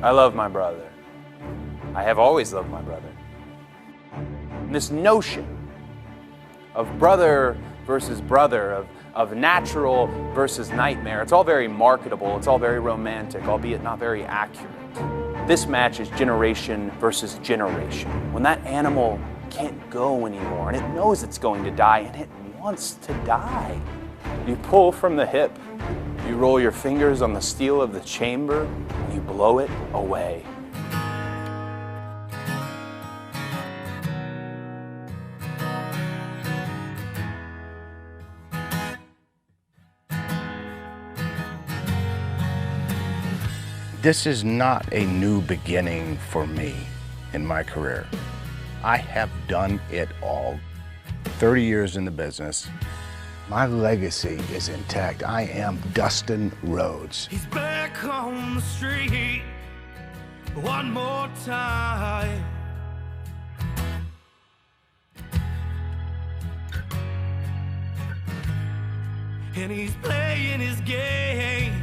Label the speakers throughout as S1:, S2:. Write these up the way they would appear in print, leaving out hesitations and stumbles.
S1: I love my brother. I have always loved my brother. And this notion of brother versus brother, of natural versus nightmare, it's all very marketable, it's all very romantic, albeit not very accurate. This match is generation versus generation. When that animal can't go anymore, and it knows it's going to die, and it wants to die. You pull from the hip, you roll your fingers on the steel of the chamber, and you blow it away.
S2: This is not a new beginning for me in my career. I have done it all. 30 years in the business. My legacy is intact. I am Dustin Rhodes.
S3: He's back on the street one more time. And he's playing his game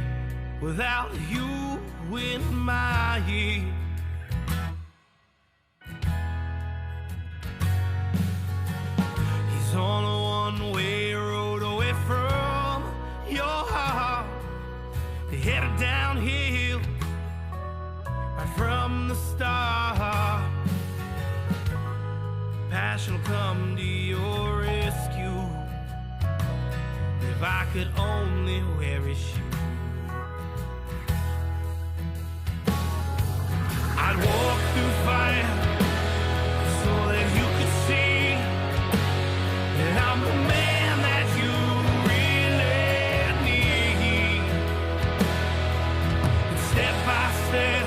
S3: without you in my ear. He's on a one-way road away from your heart, headed downhill right from the start. Passion will come to your rescue if I could only wear his shoes. I'd walk through fire so that you could see that I'm the man that you really need. And step by step,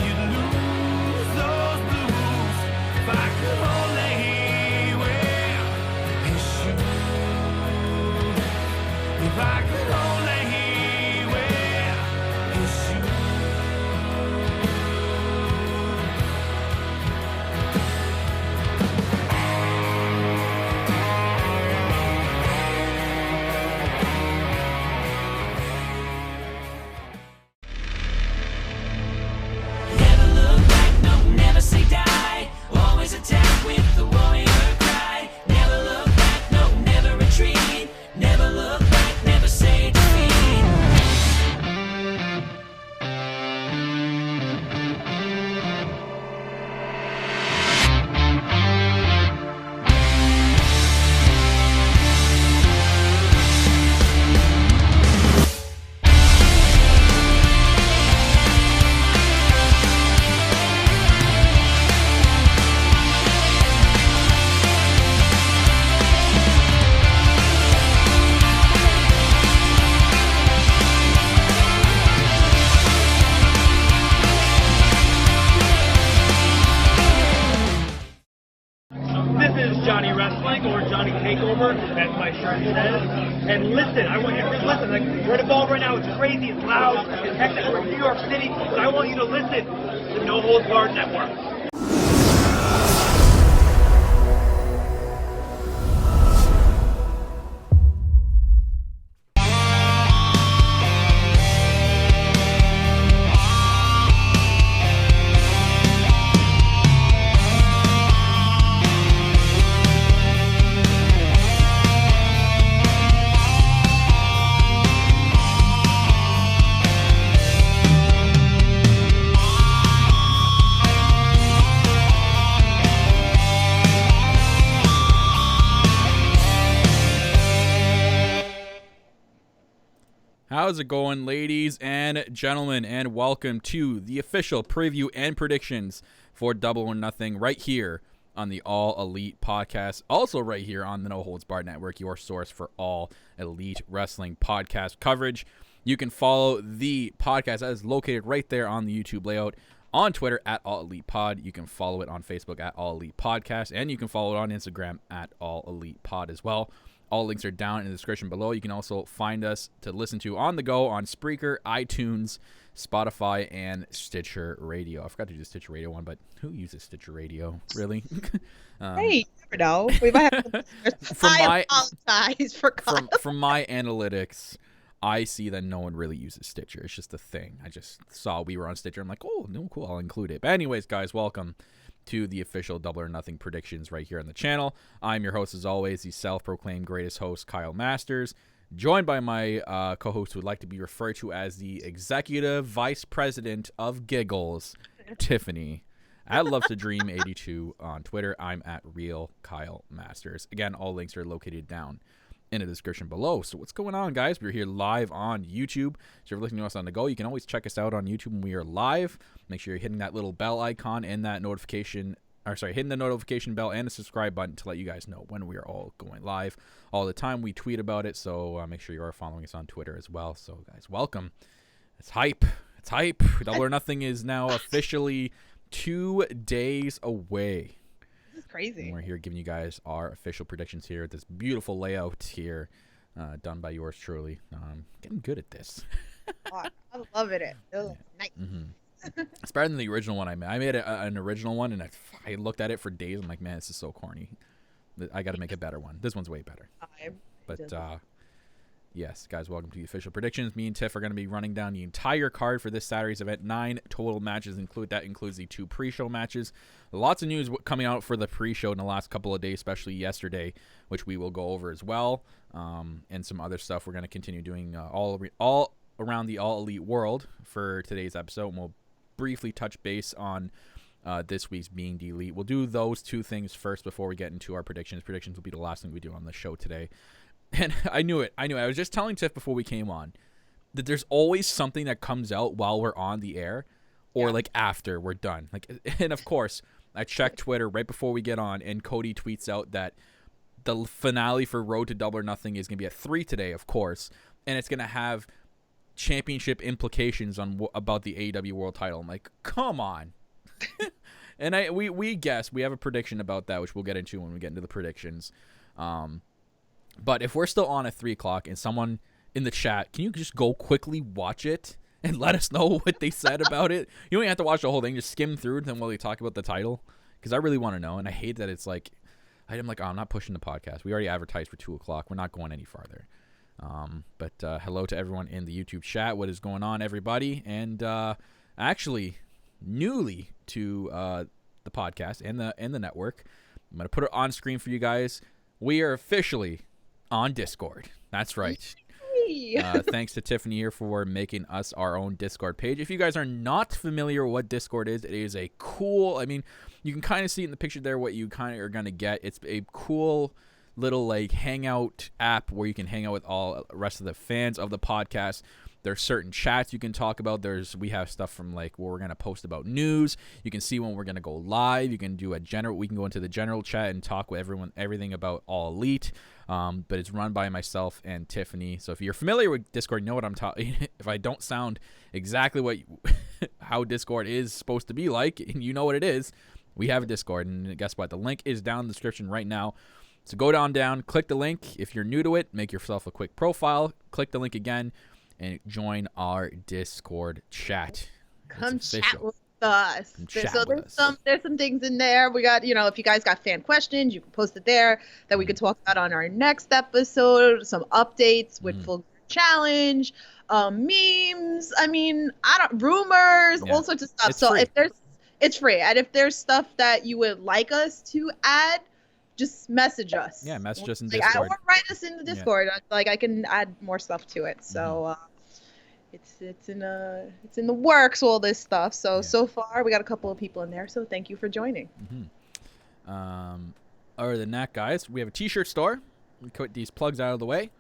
S3: you'd lose those blues if I could only wear his shoes. If I could only wear his shoes.
S4: Say die, always attack with the warrior cry. Never look back, no, never retreat. Never look back, never say defeat.
S5: Johnny Wrestling or Johnny Takeover, as my shirt says. And listen, I want you to listen. Like, we're involved right now. It's crazy, it's loud, it's hectic. We're in New York City, but I want you to listen to the No Holds Barred Network.
S6: How's it going, ladies and gentlemen, and welcome to the official preview and predictions for Double or Nothing right here on the All Elite Podcast. Also right here on the No Holds Barred Network, your source for all elite wrestling podcast coverage. You can follow the podcast that is located right there on the YouTube layout, on Twitter at All Elite Pod. You can follow it on Facebook at All Elite Podcast, and you can follow it on Instagram at All Elite Pod as well. All links are down in the description below. You can also find us to listen to on the go on Spreaker, iTunes, Spotify, and Stitcher Radio. I forgot to do the Stitcher Radio one, but who uses Stitcher Radio, really?
S7: Hey, you never know. We might have to... I apologize for
S6: from my analytics, I see that no one really uses Stitcher. It's just a thing. I just saw we were on Stitcher. I'm like, oh, no, cool. I'll include it. But anyways, guys, welcome to the official Double or Nothing predictions right here on the channel. I'm your host, as always, the self-proclaimed greatest host, Kyle Masters, joined by my co-host who would like to be referred to as the Executive Vice President of Giggles, Tiffany. At Loves to Dream 82 on Twitter. I'm at Real Kyle Masters. Again, all links are located down in the description below. So what's going on, guys? We're here live on YouTube. So if you're listening to us on the go, you can always check us out on YouTube when we are live. Make sure you're hitting that little bell icon and that notification, hitting the notification bell and the subscribe button to let you guys know when we are all going live all the time. We tweet about it, so make sure you are following us on Twitter as well. So, guys, welcome. It's hype. It's hype. Double or Nothing is now officially 2 days away.
S7: This is crazy.
S6: And we're here giving you guys our official predictions here. This beautiful layout here, done by yours truly. Getting good at this.
S7: Oh, I love it. Oh, nice.
S6: Mm-hmm. It's better than the original one I made. I made an original one, and I looked at it for days. I'm like, man, this is so corny. I got to make a better one. This one's way better. But yes, guys, welcome to the official predictions. Me and Tiff are going to be running down the entire card for this Saturday's event. 9 total matches that includes the 2 pre-show matches. Lots of news coming out for the pre-show in the last couple of days, especially yesterday, which we will go over as well. And some other stuff we're going to continue doing all around the All Elite world for today's episode. And we'll briefly touch base on this week's being the Elite. We'll do those 2 things first before we get into our predictions. Predictions will be the last thing we do on the show today. And I knew it. I was just telling Tiff before we came on that there's always something that comes out while we're on the air or like after we're done. And of course, I checked Twitter right before we get on, and Cody tweets out that the finale for Road to Double or Nothing is going to be at 3 today, of course, and it's going to have championship implications about the AEW World Title. I'm like, come on. And we guess we have a prediction about that, which we'll get into when we get into the predictions. But if we're still on at 3 o'clock and someone in the chat, can you just go quickly watch it and let us know what they said about it? You don't even have to watch the whole thing. Just skim through it and while they talk about the title, because I really want to know. And I hate that it's like, I'm like, oh, I'm not pushing the podcast. We already advertised for 2 o'clock. We're not going any farther. But hello to everyone in the YouTube chat. What is going on, everybody? And actually, newly to the podcast and the network, I'm going to put it on screen for you guys. We are officially on Discord. That's right. Thanks to Tiffany here for making us our own Discord page. If you guys are not familiar with what Discord is, it is a cool, you can kind of see in the picture there what you kind of are going to get. It's a cool little like hangout app where you can hang out with all the rest of the fans of the podcast. There's certain chats you can talk about. We have stuff from like where we're going to post about news. You can see when we're going to go live. You can do we can go into the general chat and talk with everything about All Elite. But it's run by myself and Tiffany. So if you're familiar with Discord, you know what I'm talking. If I don't sound exactly how Discord is supposed to be like, and you know what it is, we have a Discord. And guess what? The link is down in the description right now. So go down, click the link. If you're new to it, make yourself a quick profile. Click the link again and join our Discord chat.
S7: Come chat with us. There's some things in there. We got, if you guys got fan questions, you can post it there that we could talk about on our next episode. Some updates with full challenge, memes. Rumors, all sorts of stuff. So it's free. And if there's stuff that you would like us to add, just message us.
S6: Yeah, message us in Discord.
S7: Or write us in the Discord. Yeah. I can add more stuff to it. So it's in the works, all this stuff. So far we got a couple of people in there. So thank you for joining.
S6: Other than that, guys, we have a t-shirt store. We put these plugs out of the way.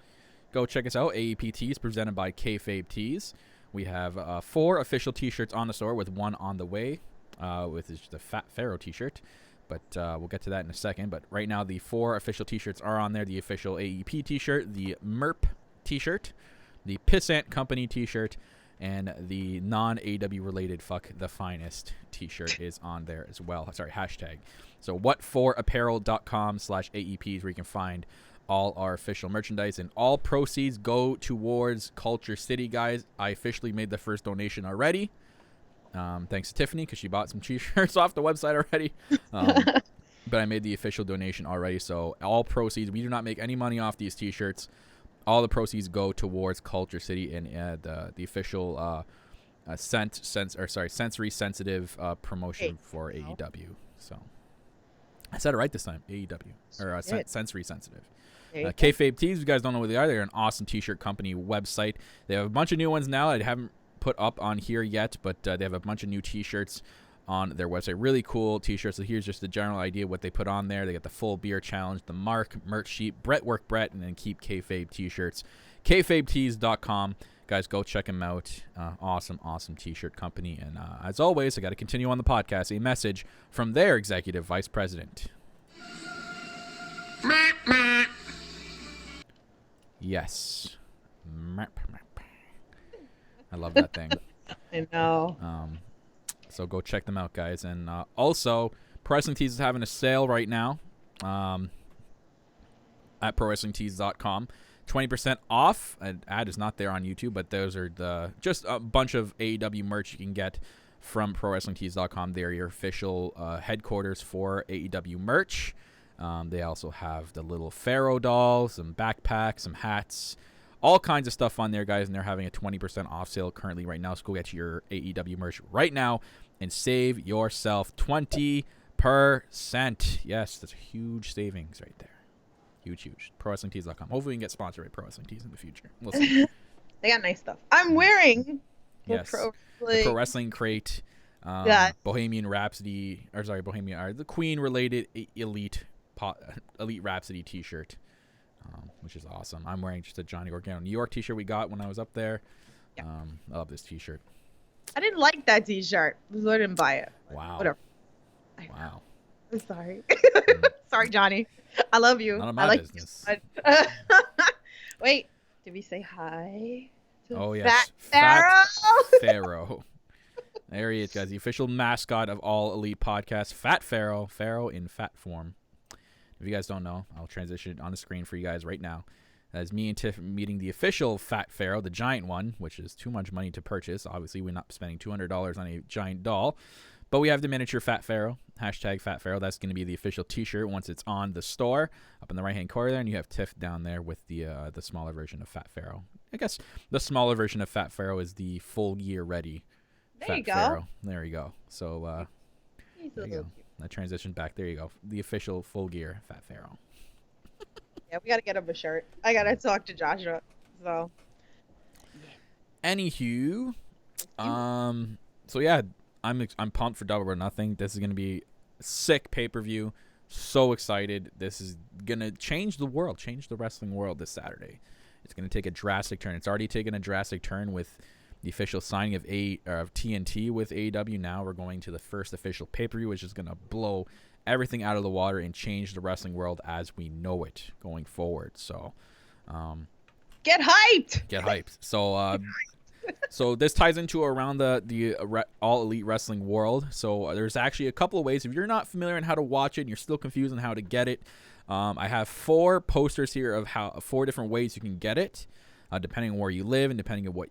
S6: Go check us out. AEP Tees presented by KayFabe Tees. We have 4 official t-shirts on the store with 1 on the way, with the Fat Pharaoh t-shirt. But we'll get to that in a second. But right now, the 4 official t-shirts are on there. The official AEP t-shirt, the MERP t-shirt, the Pissant Company t-shirt, and the non-AW related Fuck the Finest t-shirt is on there as well. Sorry, hashtag. So what4apparel.com/AEPs where you can find all our official merchandise. And all proceeds go towards Culture City, guys. I officially made the first donation already. Thanks to Tiffany because she bought some t-shirts off the website already. But I made the official donation already. So all proceeds, we do not make any money off these t-shirts. all the proceeds go towards Culture City and the official sensory sensitive promotion for AEW. So I said it right this time. AEW or sensory sensitive. KayFabe Tees, if you guys don't know what they are, they're an awesome t-shirt company website. They have a bunch of new ones now I haven't put up on here yet, but they have a bunch of new t-shirts on their website. Really cool t-shirts. So here's just the general idea of what they put on there. They got the full beer challenge, the merch sheet, Brett Work Brett, and then Keep KayFabe t-shirts. KayFabeTees.com. Guys, go check them out. Awesome t-shirt company. And as always, I got to continue on the podcast. A message from their executive vice president. Yes. I love that thing.
S7: I know.
S6: So go check them out, guys. And also, Pro Wrestling Tees is having a sale right now at ProWrestlingTees.com. 20% off. An ad is not there on YouTube, but those are just a bunch of AEW merch you can get from ProWrestlingTees.com. They're your official headquarters for AEW merch. They also have the little Pharaoh doll, some backpacks, some hats, all kinds of stuff on there, guys. And they're having a 20% off sale currently right now. So go get your AEW merch right now and save yourself 20%. Yes, that's a huge savings right there. Huge. ProWrestlingTees.com. Hopefully we can get sponsored by Pro Wrestling Tees in the future. We'll see.
S7: They got nice stuff. I'm wearing the
S6: the Pro Wrestling Crate, Bohemian Rhapsody, the Queen-related Elite Rhapsody t-shirt, which is awesome. I'm wearing just a Johnny Gargano New York t-shirt we got when I was up there. I love this t-shirt.
S7: I didn't like that t-shirt, so I didn't buy it.
S6: Wow.
S7: Whatever.
S6: Wow.
S7: I'm sorry. Sorry, Johnny. I love you.
S6: None of
S7: I
S6: my
S7: like
S6: business.
S7: You. Wait, did we say hi to
S6: Oh, yes.
S7: Fat
S6: Pharaoh? There he is, guys. The official mascot of All Elite Podcasts, Fat Pharaoh. Pharaoh in fat form. If you guys don't know, I'll transition it on the screen for you guys right now. As me and Tiff meeting the official Fat Pharaoh, the giant one, which is too much money to purchase. Obviously, we're not spending $200 on a giant doll. But we have the miniature Fat Pharaoh, hashtag Fat Pharaoh. That's going to be the official t-shirt once it's on the store, up in the right-hand corner there. And you have Tiff down there with the smaller version of Fat Pharaoh. I guess the smaller version of Fat Pharaoh is the full gear ready Fat Pharaoh. There you go. So, there you go. I transitioned back. There you go. The official full gear Fat Pharaoh.
S7: Yeah, we got to get him a shirt. I got to talk to Joshua. So.
S6: Anywho, so yeah, I'm pumped for Double or Nothing. This is going to be a sick pay-per-view. So excited. This is going to change the world, change the wrestling world this Saturday. It's going to take a drastic turn. It's already taken a drastic turn with the official signing of TNT with AEW. Now we're going to the first official pay-per-view, which is going to blow everything out of the water and change the wrestling world as we know it going forward. So
S7: get hyped.
S6: Get hyped. So so this ties into around the All Elite Wrestling world. So there's actually a couple of ways. If you're not familiar on how to watch it and you're still confused on how to get it, I have 4 posters here of 4 different ways you can get it, depending on where you live and depending on what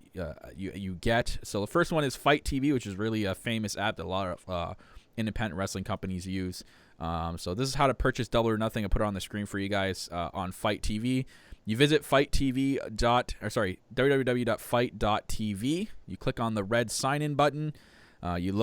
S6: you get. So the first one is Fight TV, which is really a famous app that a lot of independent wrestling companies use. So this is how to purchase Double or Nothing. I put it on the screen for you guys on Fight TV. You visit www.fight.tv. You click on the red sign-in button. You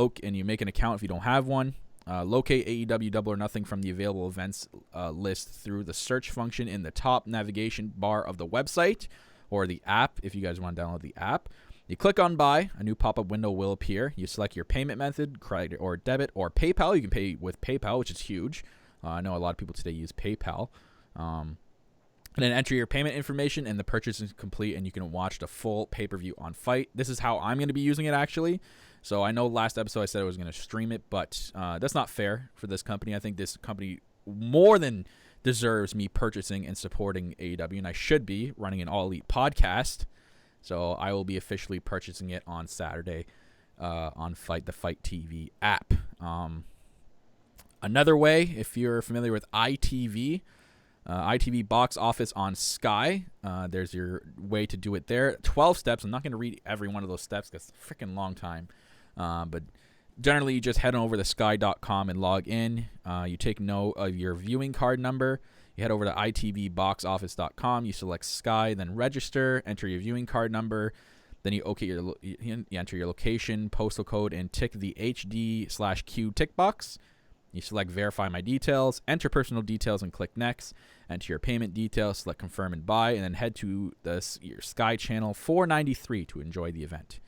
S6: make an account if you don't have one. Locate AEW Double or Nothing from the available events list through the search function in the top navigation bar of the website or the app if you guys want to download the app. You click on Buy. A new pop-up window will appear. You select your payment method, credit or debit, or PayPal. You can pay with PayPal, which is huge. I know a lot of people today use PayPal. And then enter your payment information, and the purchase is complete, and you can watch the full pay-per-view on Fight. This is how I'm going to be using it, actually. So I know last episode I said I was going to stream it, but that's not fair for this company. I think this company more than deserves me purchasing and supporting AEW, and I should be running an All Elite podcast. So I will be officially purchasing it on Saturday on the Fight TV app. Another way, if you're familiar with ITV, ITV box office on Sky. There's your way to do it there. 12 steps. I'm not going to read every one of those steps because it's a freaking long time. But generally, you just head on over to sky.com and log in. You take note of your viewing card number. You head over to itvboxoffice.com. You select Sky, then register, enter your viewing card number. Then you enter your location, postal code, and tick the HD/Q tick box. You select Verify My Details, enter personal details, and click Next. Enter your payment details, select Confirm and Buy, and then head to your Sky channel 493 to enjoy the event.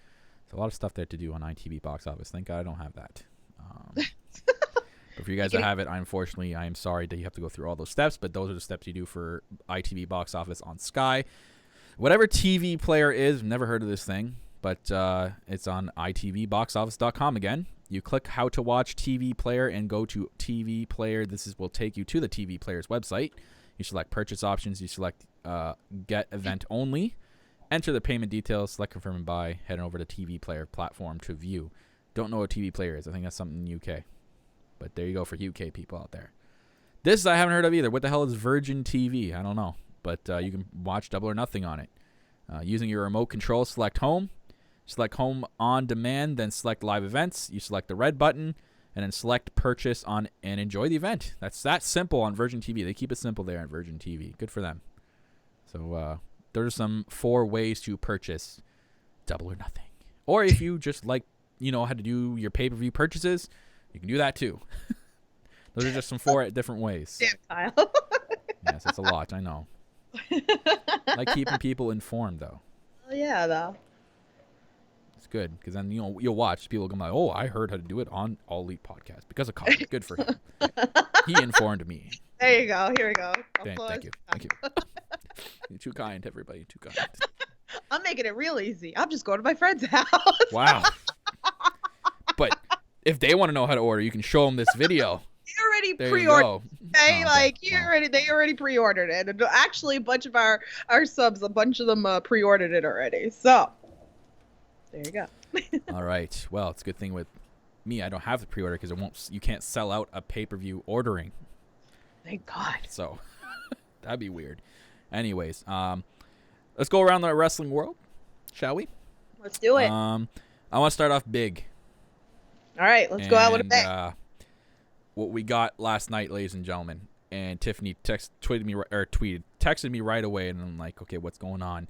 S6: There's a lot of stuff there to do on ITV Box Office. Thank God I don't have that. But for you guys that have it, I am sorry that you have to go through all those steps, but those are the steps you do for ITV Box Office on Sky. Whatever TV player is, never heard of this thing, but it's on itvboxoffice.com again. You click How to Watch TV Player and go to TV Player. Will take you to the TV Player's website. You select Purchase Options. You select Get Event Only. Enter the payment details, select Confirm and Buy. Head over to TV Player platform to view. Don't know what TV Player is. I think that's something in the UK. But there you go for UK people out there. This I haven't heard of either. What the hell is Virgin TV? I don't know. But you can watch Double or Nothing on it. Using your remote control, select Home. Select Home on Demand, then select Live Events. You select the red button, and then select Purchase on and enjoy the event. That's that simple on Virgin TV. They keep it simple there on Virgin TV. Good for them. So there are some 4 ways to purchase Double or Nothing. Or if you just like, how to do your pay-per-view purchases, you can do that too. Those are just some 4 different ways.
S7: Damn, Kyle.
S6: Yes, it's a lot. I know. Like keeping people informed, though.
S7: Oh, yeah, though.
S6: It's good because then you'll watch people go like, "Oh, I heard how to do it on All Elite Podcast because of Cody. Good for him. He informed me."
S7: There you go. Here we go.
S6: Thank you. You're too kind, everybody. Too kind.
S7: I'm making it real easy. I'm just going to my friend's house.
S6: Wow. But if they want to know how to order, you can show them this video.
S7: They already
S6: There
S7: pre-ordered.
S6: you go.
S7: They already pre-ordered it. And actually, a bunch of our subs, a bunch of them pre-ordered it already. So there you go.
S6: All right. Well, it's a good thing with me. I don't have the pre-order because you can't sell out a pay-per-view ordering.
S7: Thank God.
S6: So that'd be weird. Anyways, let's go around the wrestling world, shall we?
S7: Let's do it.
S6: I want to start off big.
S7: All right, let's go out with a bang.
S6: What we got last night, ladies and gentlemen, and Tiffany texted me right away, and I'm like, okay, what's going on?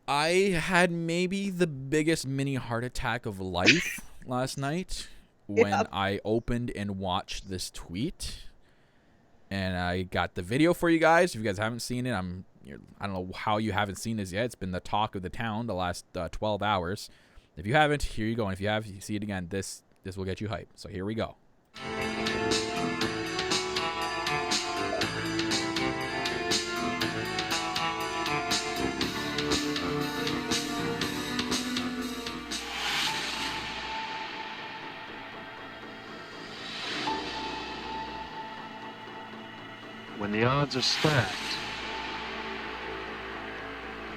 S6: I had maybe the biggest mini heart attack of life last night when I opened and watched this tweet. And I got the video for you guys. If you guys haven't seen it, I don't know how you haven't seen this yet. It's been the talk of the town the last 12 hours. If you haven't, here you go. And if you have, you see it again. This will get you hyped. So here we go.
S8: When the odds are stacked,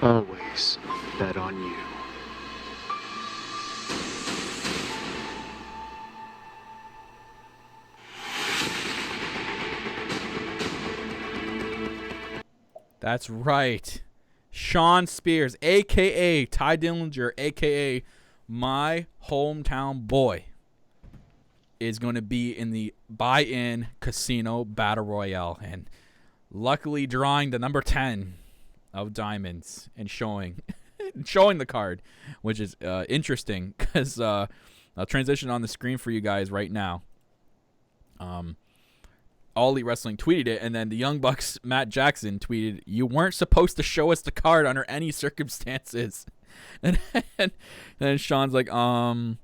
S8: always bet on you.
S6: That's right. Shawn Spears, a.k.a. Ty Dillinger, a.k.a. my hometown boy, is going to be in the buy-in casino battle royale, and luckily drawing the number 10 of diamonds and showing the card, which is interesting because I'll transition on the screen for you guys right now. All Elite Wrestling tweeted it, and then the Young Bucks Matt Jackson tweeted, "You weren't supposed to show us the card under any circumstances." And then Sean's like, Cody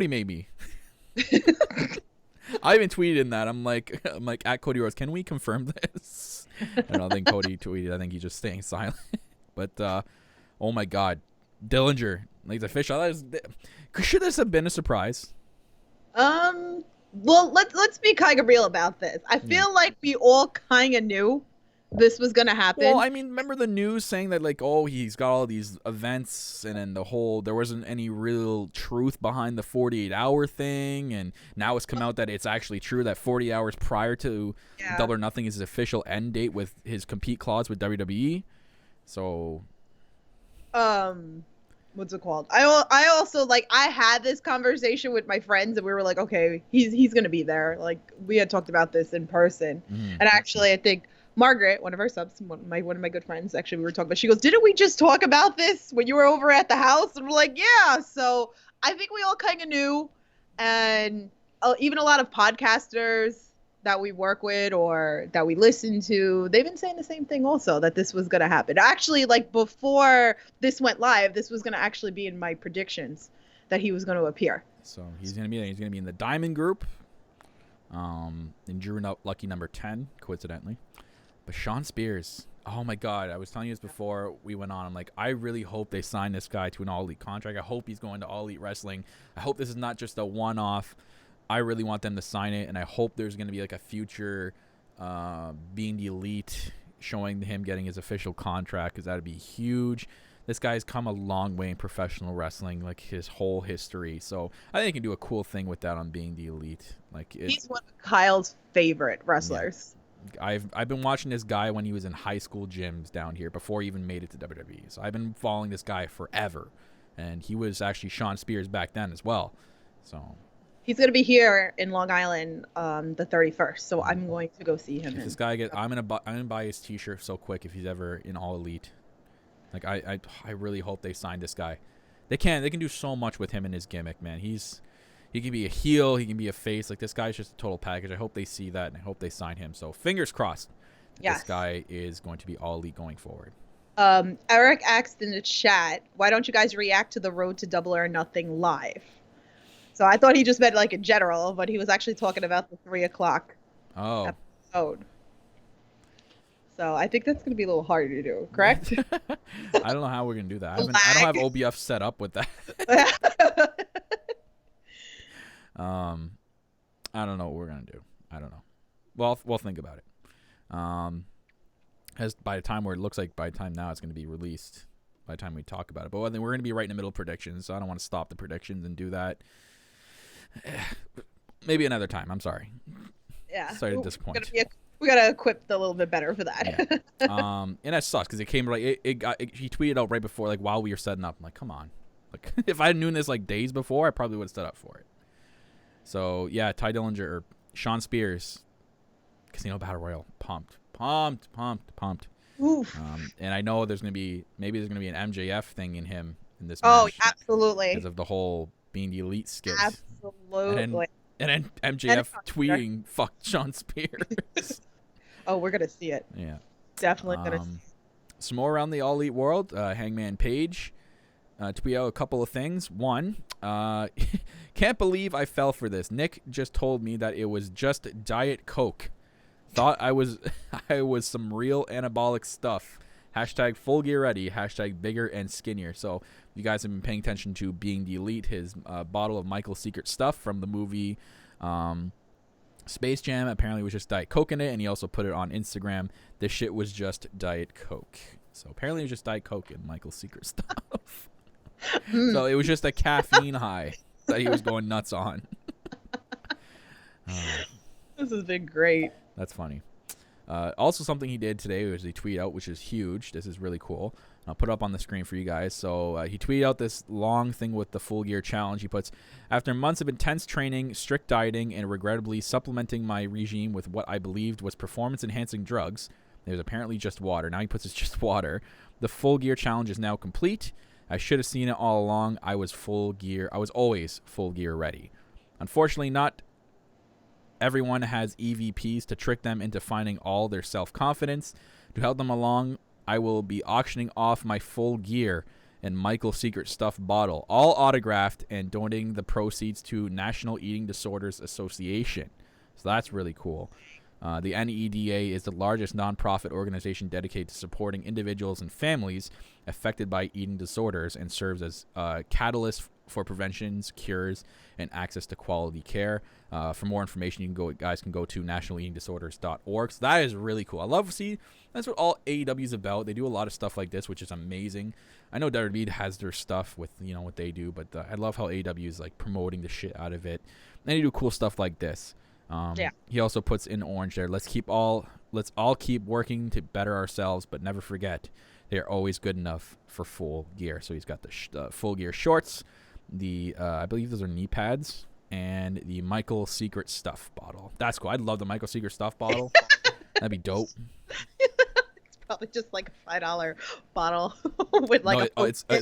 S6: maybe. I even tweeted in that. I'm like at Cody Rhodes, can we confirm this? I don't think Cody tweeted. I think he's just staying silent. But oh my God, Dillinger, like the fish. Should this have been a surprise?
S7: Well, let's be kind of real about this. I feel like we all kind of knew this was gonna happen.
S6: Well, I mean, remember the news saying that like, oh, he's got all these events, and then there wasn't any real truth behind the 48-hour thing, and now it's come out that it's actually true that 40 hours prior to Double or Nothing is his official end date with his compete clause with WWE. So,
S7: what's it called? I also like I had this conversation with my friends and we were like, okay, he's gonna be there. Like we had talked about this in person, and actually I think Margaret, one of our subs, one of my good friends, actually we were talking about. She goes, didn't we just talk about this when you were over at the house? And we're like, yeah. So I think we all kind of knew, and even a lot of podcasters that we work with or that we listen to, they've been saying the same thing also, that this was going to happen. Actually, like before this went live, this was going to actually be in my predictions that he was going to appear.
S6: So he's going to be in the Diamond Group, in Drew Lucky number 10, coincidentally. But Shawn Spears, oh my God, I was telling you this before we went on. I'm like, I really hope they sign this guy to an All Elite contract. I hope he's going to All Elite Wrestling. I hope this is not just a one-off. I really want them to sign it, and I hope there's going to be like a future Being the Elite showing him getting his official contract, because that would be huge. This guy's come a long way in professional wrestling, like his whole history. So I think he can do a cool thing with that on Being the Elite. Like
S7: he's one of Kyle's favorite wrestlers.
S6: Yeah. I've been watching this guy when he was in high school gyms down here before he even made it to WWE. So I've been following this guy forever, and he was actually Shawn Spears back then as well. So.
S7: He's going to be here in Long Island the 31st, so I'm going to go see him.
S6: This guy I'm gonna buy his T-shirt so quick if he's ever in All Elite. Like I really hope they sign this guy. They can do so much with him and his gimmick, man. He can be a heel, he can be a face. Like this guy's just a total package. I hope they see that, and I hope they sign him. So fingers crossed that this guy is going to be All Elite going forward.
S7: Eric asked in the chat, why don't you guys react to the Road to Double or Nothing live? So I thought he just meant like in general, but he was actually talking about the 3 o'clock episode. So I think that's going to be a little harder to do, correct?
S6: I don't know how we're going to do that. I don't have OBF set up with that. I don't know what we're going to do. I don't know. Well, we'll think about it. As by the time now it's going to be released, by the time we talk about it. But we're going to be right in the middle of predictions, so I don't want to stop the predictions and do that. Maybe another time. I'm sorry.
S7: Yeah.
S6: Sorry to disappoint.
S7: We gotta equip a little bit better for that.
S6: Yeah. And that sucks because it came like he tweeted out right before, like while we were setting up. I'm like, come on. Like if I had known this like days before, I probably would have set up for it. So yeah, Ty Dillinger or Shawn Spears, Casino Battle Royal, pumped.
S7: Oof.
S6: And I know there's gonna be an MJF thing in him in this.
S7: Oh,
S6: match
S7: absolutely.
S6: Because of the whole Being the Elite skits.
S7: Absolutely.
S6: And then MJF tweeting, fuck Shawn Spears.
S7: Oh, we're going to see it.
S6: Yeah.
S7: Definitely going to see it.
S6: Some more around the All Elite world. Hangman Page tweet out a couple of things. One, can't believe I fell for this. Nick just told me that it was just Diet Coke. Thought I was some real anabolic stuff. Hashtag full gear ready. Hashtag bigger and skinnier. So you guys have been paying attention to Being the Elite, his bottle of Michael's Secret Stuff from the movie Space Jam. Apparently was just Diet Coke in it, and he also put it on Instagram. This shit was just Diet Coke. So apparently it was just Diet Coke and Michael's Secret Stuff. So it was just a caffeine high that he was going nuts on.
S7: This has been great.
S6: That's funny. Also, something he did today was he tweet out, which is huge. This is really cool. I'll put it up on the screen for you guys. So he tweeted out this long thing with the Full Gear Challenge. He puts, after months of intense training, strict dieting, and regrettably supplementing my regime with what I believed was performance-enhancing drugs, there's apparently just water. Now he puts it's just water. The Full Gear Challenge is now complete. I should have seen it all along. I was always full gear ready. Unfortunately, not everyone has EVPs to trick them into finding all their self-confidence. To help them along, I will be auctioning off my full gear and Michael's Secret Stuff bottle, all autographed, and donating the proceeds to National Eating Disorders Association. So that's really cool. The NEDA is the largest nonprofit organization dedicated to supporting individuals and families affected by eating disorders and serves as a catalyst for preventions, cures, and access to quality care. For more information, guys can go to nationaleatingdisorders.org. So that is really cool. I love to see that's what all AEW is about. They do a lot of stuff like this, which is amazing. I know WWE has their stuff with what they do, but I love how AEW is like promoting the shit out of it. And they do cool stuff like this. He also puts in orange there. Let's all keep working to better ourselves, but never forget They're always good enough for Full Gear. So he's got the Full Gear shorts, the I believe those are knee pads, and the Michael Secret stuff bottle. That's cool. I'd love the Michael Secret stuff bottle. That'd be dope.
S7: It's probably just like a $5 bottle with like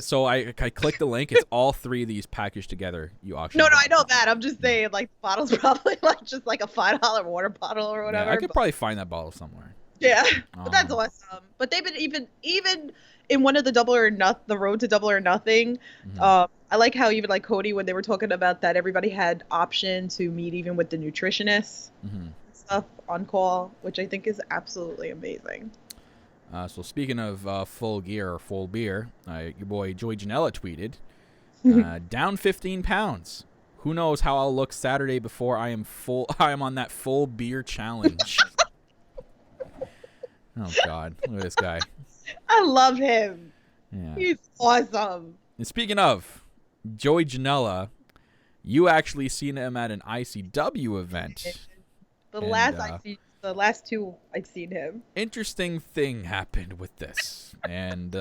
S6: so I click the link. It's all three of these packaged together. You auction.
S7: No, I know that. I'm just saying, like, the bottle's probably like just like a $5 water bottle or whatever.
S6: Yeah, I could probably find that bottle somewhere.
S7: Yeah, but that's awesome. But they've been even in one of the the Road to Double or Nothing. I like how even like Cody, when they were talking about that, everybody had option to meet even with the nutritionist stuff on call, which I think is absolutely amazing.
S6: So speaking of Full Gear or Full Beer, your boy Joey Janela tweeted, down 15 pounds. Who knows how I'll look Saturday before I am on that full beer challenge. Oh God, look at this guy.
S7: I love him.
S6: Yeah.
S7: He's awesome.
S6: And speaking of Joey Janela, you actually seen him at an ICW event.
S7: The last two I've seen him.
S6: Interesting thing happened with this, and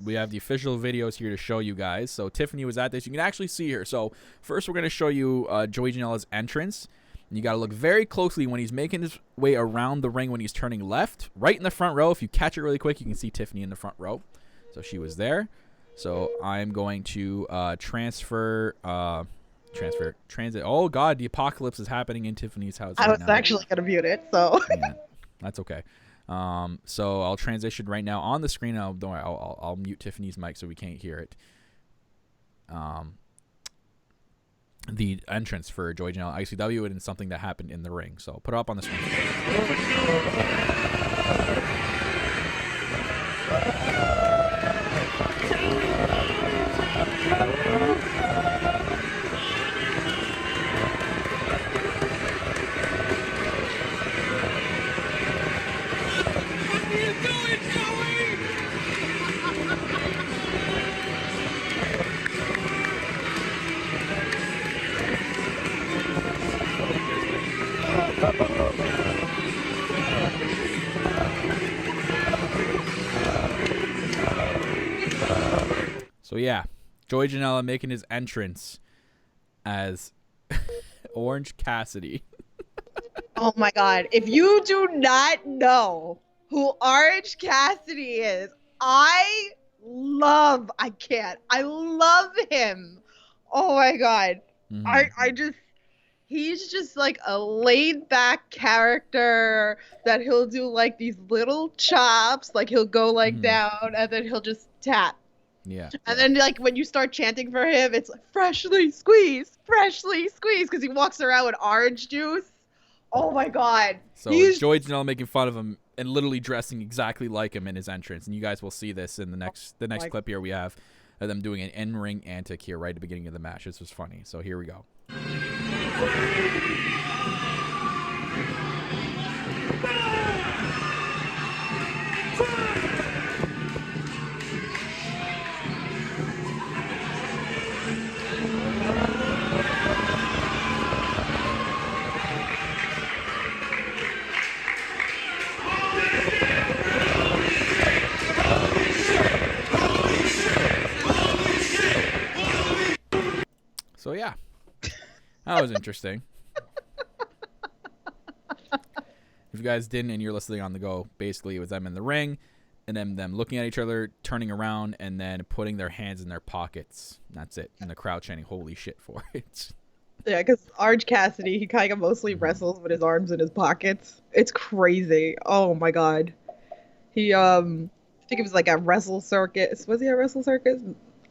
S6: we have the official videos here to show you guys. So Tiffany was at this. You can actually see her. So first, we're going to show you Joey Janela's entrance. And you got to look very closely when he's making his way around the ring when he's turning left. Right in the front row. If you catch it really quick, you can see Tiffany in the front row. So she was there. So I'm going to transit. Oh, God, the apocalypse is happening in Tiffany's house
S7: I was actually going to mute it, so.
S6: Yeah, that's okay. So I'll transition right now on the screen. Don't worry, I'll mute Tiffany's mic so we can't hear it. The entrance for Joey Janela ICW and something that happened in the ring. So put it up on the screen. So yeah, Joey Janela making his entrance as Orange Cassidy.
S7: Oh my God. If you do not know who Orange Cassidy is, I love him. Oh my God. He's just like a laid back character that he'll do like these little chops, like he'll go like down and then he'll just tap.
S6: Yeah.
S7: And then like when you start chanting for him, it's like freshly squeezed, because he walks around with orange juice. Oh my God.
S6: So Joey Janela making fun of him and literally dressing exactly like him in his entrance. And you guys will see this in the next clip here. We have them doing an in-ring antic here right at the beginning of the match. This was funny. So here we go. So yeah, that was interesting. If you guys didn't and you're listening on the go, basically it was them in the ring and then them looking at each other, turning around, and then putting their hands in their pockets. That's it. And the crowd chanting holy shit for it.
S7: Yeah, because Orange Cassidy, he kind of mostly wrestles with his arms in his pockets. It's crazy. Oh my God. He, I think it was like a Wrestle Circus. Was he at Wrestle Circus?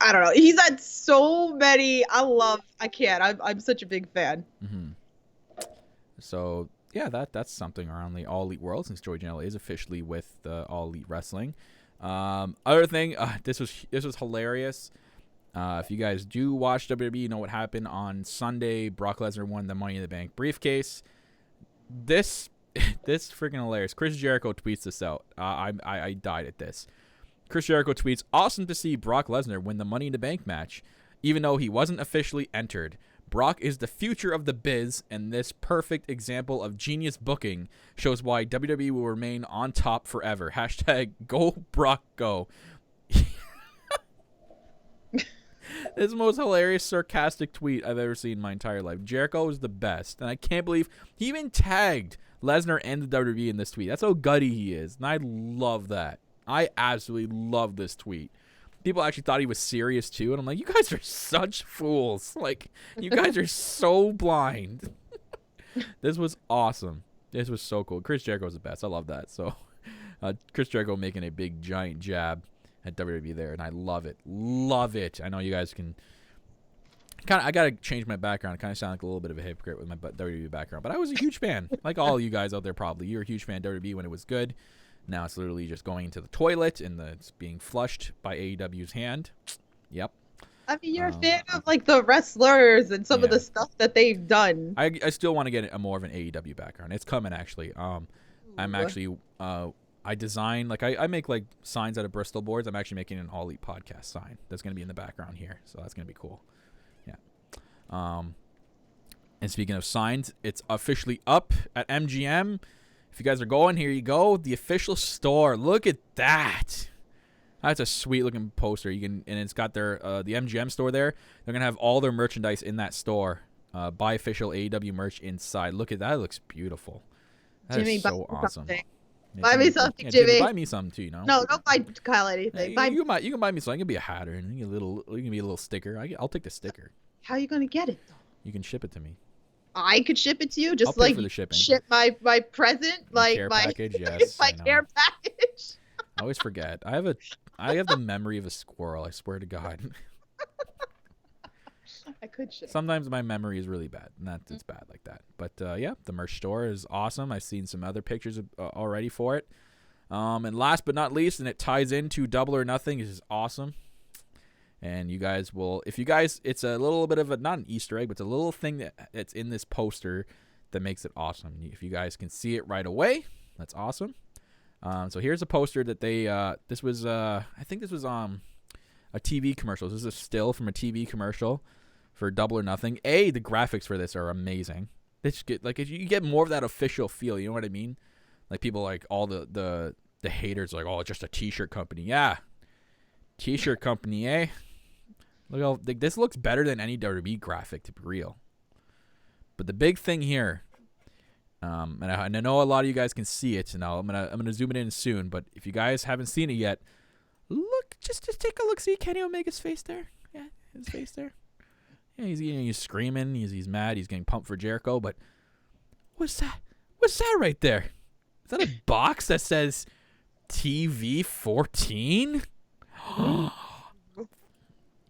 S7: I don't know. He's had so many. I'm such a big fan.
S6: So yeah, that's something around the All Elite world since Joey Janela is officially with All Elite Wrestling. Other thing, this was hilarious. If you guys do watch WWE, you know what happened on Sunday. Brock Lesnar won the Money in the Bank briefcase. This freaking hilarious. Chris Jericho tweets this out. I died at this. Chris Jericho tweets, awesome to see Brock Lesnar win the Money in the Bank match, even though he wasn't officially entered. Brock is the future of the biz, and this perfect example of genius booking shows why WWE will remain on top forever. Hashtag go Brock go. This most hilarious, sarcastic tweet I've ever seen in my entire life. Jericho is the best, and I can't believe he even tagged Lesnar and the WWE in this tweet. That's how gutty he is, and I love that. I absolutely love this tweet. People actually thought he was serious too, and I'm like, you guys are such fools. Like, you guys are so blind. This was awesome. This was so cool. Chris Jericho's the best. I love that. So, Chris Jericho making a big giant jab at WWE there, and I love it. Love it. I know you guys can I gotta change my background. I kind of sound like a little bit of a hypocrite with my WWE background, but I was a huge fan. Like all you guys out there probably. You're a huge fan of WWE when it was good. Now it's literally just going into the toilet and it's being flushed by AEW's hand. Yep.
S7: I mean, you're a fan of like the wrestlers and some of the stuff that they've done.
S6: I still want to get a more of an AEW background. It's coming actually. I'm actually I design like I make like signs out of Bristol boards. I'm actually making an All Elite podcast sign that's going to be in the background here, so that's going to be cool. Yeah. And speaking of signs, it's officially up at MGM. If you guys are going, here you go. The official store. Look at that. That's a sweet looking poster. You can, and it's got their the MGM store there. They're gonna have all their merchandise in that store. Buy official AEW merch inside. Look at that. It looks beautiful. That
S7: Jimmy,
S6: is so awesome.
S7: Yeah,
S6: Jimmy,
S7: buy me something, Jimmy.
S6: Buy me something too. You know.
S7: No, don't buy Kyle anything.
S6: You can buy me something. You can be a hatter and you can be a little sticker. I'll take the sticker.
S7: How are you gonna get it though?
S6: You can ship it to me.
S7: I could ship it to you, just
S6: I'll pay
S7: like
S6: for the shipping.
S7: ship my present, like
S6: care
S7: my
S6: package. Yes,
S7: my care package.
S6: I always forget. I have the memory of a squirrel. I swear to God.
S7: I could ship.
S6: Sometimes my memory is really bad, and it's bad like that. But yeah, the merch store is awesome. I've seen some other pictures already for it. And last but not least, and it ties into Double or Nothing, is awesome. And you guys will, if you guys, it's a little bit of a, not an Easter egg, but it's a little thing that's in this poster that makes it awesome. If you guys can see it right away, that's awesome. So here's a poster that they, this was, I think this was a TV commercial. This is a still from a TV commercial for Double or Nothing. The graphics for this are amazing. They just get, like, if you get more of that official feel, you know what I mean? Like people like all the haters like, oh, it's just a t-shirt company. Yeah. T-shirt company, eh? Look how this looks better than any WWE graphic, to be real. But the big thing here, and I know a lot of you guys can see it, and I'm gonna zoom it in soon. But if you guys haven't seen it yet, look, just take a look. See Kenny Omega's face there? Yeah, his face there. Yeah, he's screaming. He's mad. He's getting pumped for Jericho. But what's that? What's that right there? Is that a box that says TV 14?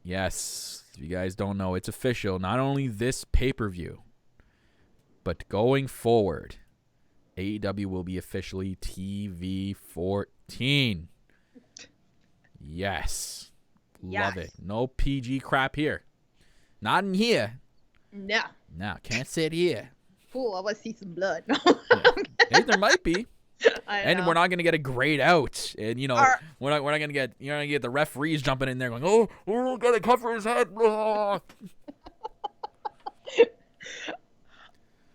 S6: Yes, if you guys don't know, it's official. Not only this pay-per-view, but going forward, AEW will be officially TV 14. Yes. Love it. No PG crap here. Not in here.
S7: No.
S6: No, can't sit here.
S7: Cool, I want to see some blood.
S6: Hey, there might be. And
S7: know.
S6: we're not going to get a grayed out. And, you know, we're not going to get, you're not going to get the referees jumping in there going, oh, got to cover his head.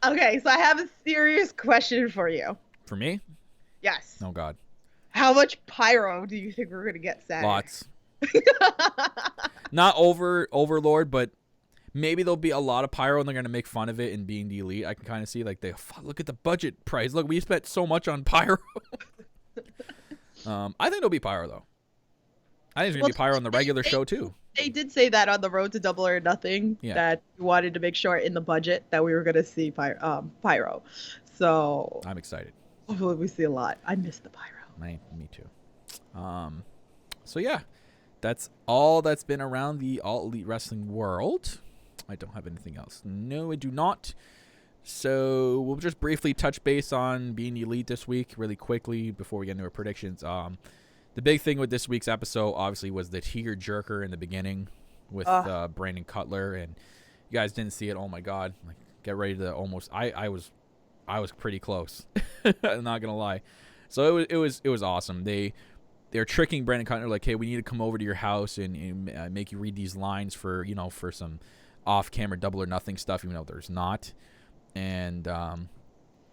S7: Okay, so I have a serious question for you.
S6: For me?
S7: Yes.
S6: Oh, God.
S7: How much pyro do you think we're going to get Saturday?
S6: Lots. Not Overlord, but maybe there'll be a lot of pyro and they're going to make fun of it and being the elite. I can kind of see like look at the budget price. Look, we spent so much on pyro. I think there'll be pyro though. I think there's going to be pyro on the regular show too.
S7: They did say that on the road to Double or Nothing, that we wanted to make sure in the budget that we were going to see pyro. So
S6: I'm excited.
S7: Hopefully we see a lot. I miss the pyro.
S6: Me too. So yeah, that's all that's been around the All Elite Wrestling world. I don't have anything else. No, I do not. So we'll just briefly touch base on being the elite this week really quickly before we get into our predictions. The big thing with this week's episode obviously was the tear jerker in the beginning with Brandon Cutler, and you guys didn't see it. Oh my God! Like, get ready to almost. I was pretty close. I'm not gonna lie. So it was awesome. They're tricking Brandon Cutler like, hey, we need to come over to your house and make you read these lines for some off-camera Double or Nothing stuff, even though there's not. And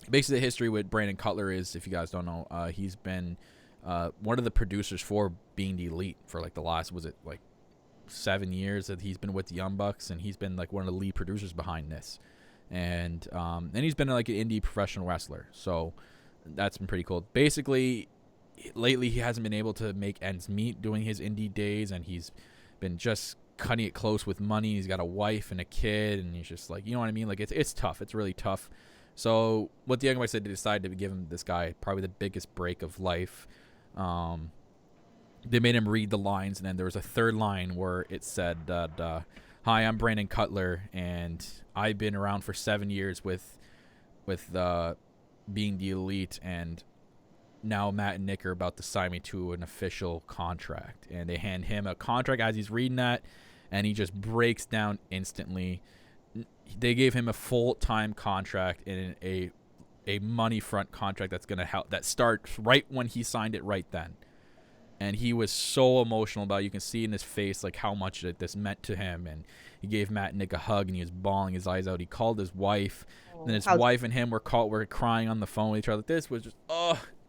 S6: basically the history with Brandon Cutler is, if you guys don't know, he's been one of the producers for Being the Elite for like the last, was it like 7 years that he's been with the Young Bucks, and he's been like one of the lead producers behind this. And he's been like an indie professional wrestler, so that's been pretty cool. Basically, lately he hasn't been able to make ends meet doing his indie days, and he's been just cutting it close with money. He's got a wife and a kid, and he's just like, you know what I mean? Like it's tough. It's really tough. So what the Young Bucks did, they decided to give him this guy probably the biggest break of life. They made him read the lines, and then there was a third line where it said, "Hi, I'm Brandon Cutler, and I've been around for 7 years with being the Elite, and now Matt and Nick are about to sign me to an official contract." And they hand him a contract as he's reading that, and he just breaks down instantly. They gave him a full-time contract and a money front contract that's gonna help, that starts right when he signed it right then. And he was so emotional about it. You can see in his face like how much this meant to him. And he gave Matt and Nick a hug, and he was bawling his eyes out. He called his wife, and his wife and him were crying on the phone with each other. This was just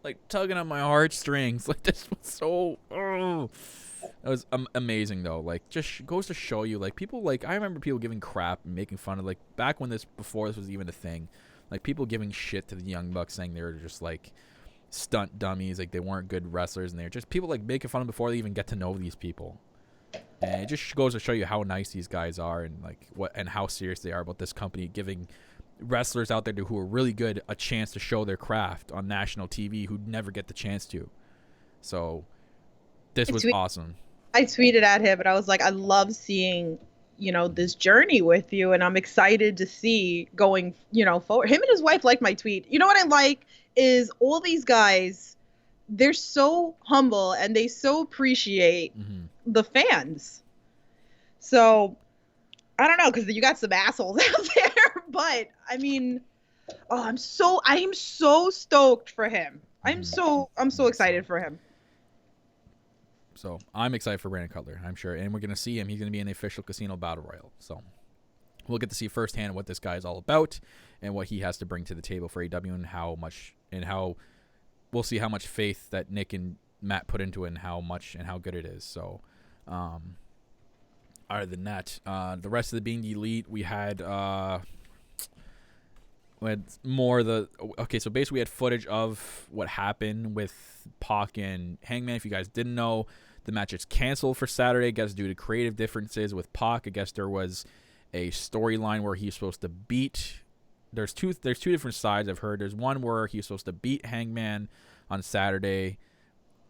S6: like tugging on my heartstrings. Like this was so it was amazing though. Like just goes to show you, like people, like I remember people giving crap and making fun of, like back when before this was even a thing, like people giving shit to the Young Bucks, saying they were just like stunt dummies, like they weren't good wrestlers, and they're just people like making fun of them before they even get to know these people. And it just goes to show you how nice these guys are, and like and how serious they are about this company giving wrestlers out there who are really good a chance to show their craft on national TV who never get the chance to. So this was awesome.
S7: I tweeted at him and I was like, I love seeing, this journey with you, and I'm excited to see going, forward. Him and his wife liked my tweet. You know what I like is all these guys, they're so humble and they so appreciate the fans. So I don't know, because you got some assholes out there, but I mean, I am so stoked for him. I'm so excited for him.
S6: So I'm excited for Brandon Cutler, I'm sure, and we're gonna see him. He's gonna be in the official Casino Battle Royal. So we'll get to see firsthand what this guy is all about and what he has to bring to the table for AEW, and how we'll see how much faith that Nick and Matt put into it, and how good it is. So, other than that, the rest of the Being the Elite, we had more so basically we had footage of what happened with Pac and Hangman. If you guys didn't know, the match is canceled for Saturday, I guess due to creative differences with Pac. I guess there was a storyline where he's supposed to beat. There's two different sides I've heard. There's one where he's supposed to beat Hangman on Saturday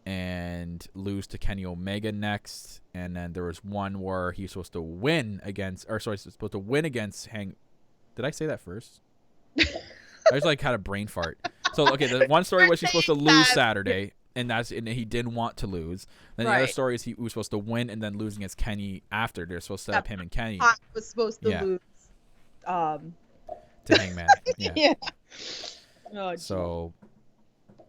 S6: and lose to Kenny Omega next, and then there was one where he's supposed to win against Hang. Did I say that first? I just like had a brain fart. So okay, the one story was he's supposed to lose Saturday, and he didn't want to lose. Then the other story is he was supposed to win and then lose against Kenny after. They're supposed to set up him and Kenny.
S7: Pac was supposed to lose.
S6: To Hangman.
S7: Yeah. Oh,
S6: so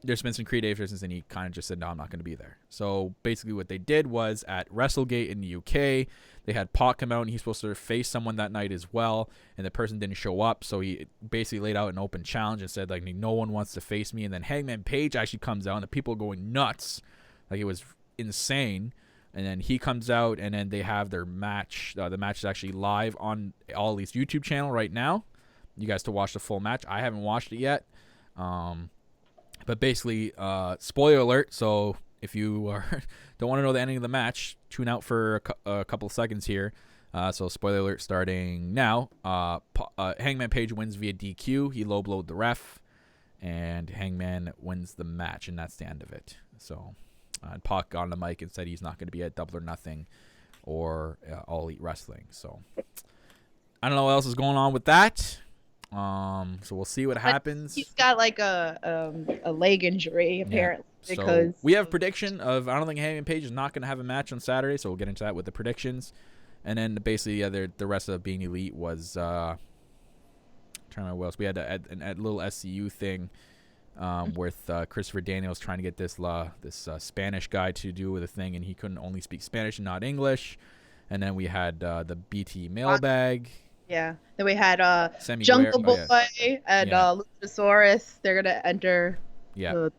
S6: there's been some creative differences, and he kind of just said, no, I'm not going to be there. So basically what they did was at WrestleGate in the UK, they had Pac come out, and he's supposed to face someone that night as well, and the person didn't show up. So he basically laid out an open challenge and said, like, no one wants to face me. And then Hangman Page actually comes out, and the people are going nuts. Like, it was insane. And then he comes out, and then they have their match. The match is actually live on All Elite's YouTube channel right now. You guys to watch the full match. I haven't watched it yet. But basically, spoiler alert. So if you don't want to know the ending of the match, tune out for a couple of seconds here. So spoiler alert starting now. Hangman Page wins via DQ. He low blowed the ref, and Hangman wins the match, and that's the end of it. So Pac got on the mic and said he's not going to be at Double or Nothing or All Elite Wrestling. So I don't know what else is going on with that. So we'll see what happens.
S7: He's got like a leg injury apparently, because
S6: we have prediction of, I don't think Hangman Page is not going to have a match on Saturday, so we'll get into that with the predictions. And then basically the rest of Being Elite was trying to remember what else. We had a little SCU thing with Christopher Daniels trying to get this Spanish guy to do with a thing, and he couldn't only speak Spanish and not English. And then we had the BT mailbag.
S7: Yeah. Then we had Jungle Boy and Luchasaurus. They're gonna enter.
S6: Yeah.
S7: The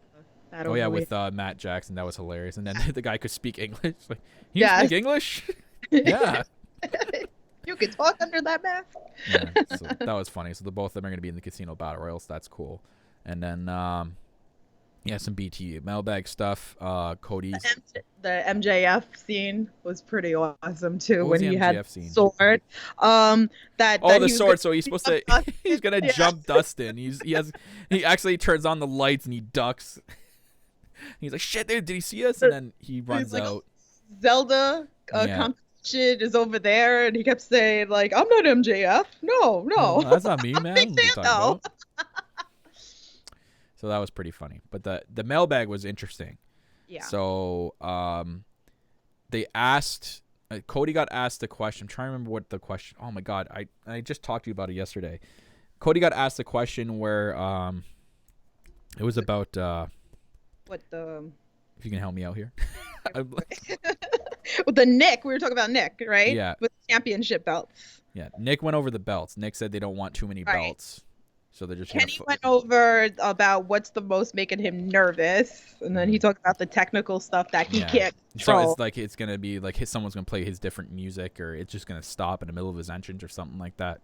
S7: battle
S6: with Matt Jackson. That was hilarious. And then the guy could speak English. Like, you speak English? Yeah.
S7: You can talk under that mask.
S6: Yeah, so that was funny. So the both of them are going to be in the casino battle royal, so that's cool. And then, yeah, some BT mailbag stuff. Cody's.
S7: The MJF scene was pretty awesome too
S6: What was
S7: when
S6: the
S7: he
S6: MJF
S7: had
S6: scene?
S7: sword. That
S6: Oh, the
S7: he was
S6: sword. So he's supposed to. He's gonna
S7: Yeah.
S6: jump Dustin. He actually turns on the lights and he ducks. He's like, shit, dude, did he see us? And then he runs
S7: like,
S6: out.
S7: Zelda
S6: Yeah.
S7: competition is over there, and he kept saying like, "I'm not MJF. No, no."
S6: That's not me, man.
S7: Big
S6: What are you
S7: fan,
S6: talking
S7: though.
S6: about? So that was pretty funny. But the mailbag was interesting.
S7: Yeah.
S6: So they asked. Cody got asked a question. I'm trying to remember what the question. Oh my god, I just talked to you about it yesterday. Cody got asked a question where it was about.
S7: What the?
S6: If you can help me out here.
S7: With the Nick, we were talking about Nick, right?
S6: Yeah.
S7: With championship belts.
S6: Yeah, Nick went over the belts. Nick said they don't want too many
S7: Right.
S6: belts, so they're just.
S7: Kenny went over about what's the most making him nervous, and then he talked about the technical stuff that he can't
S6: So
S7: control.
S6: it's like it's gonna be like someone's gonna play his different music, or it's just gonna stop in the middle of his entrance or something like that.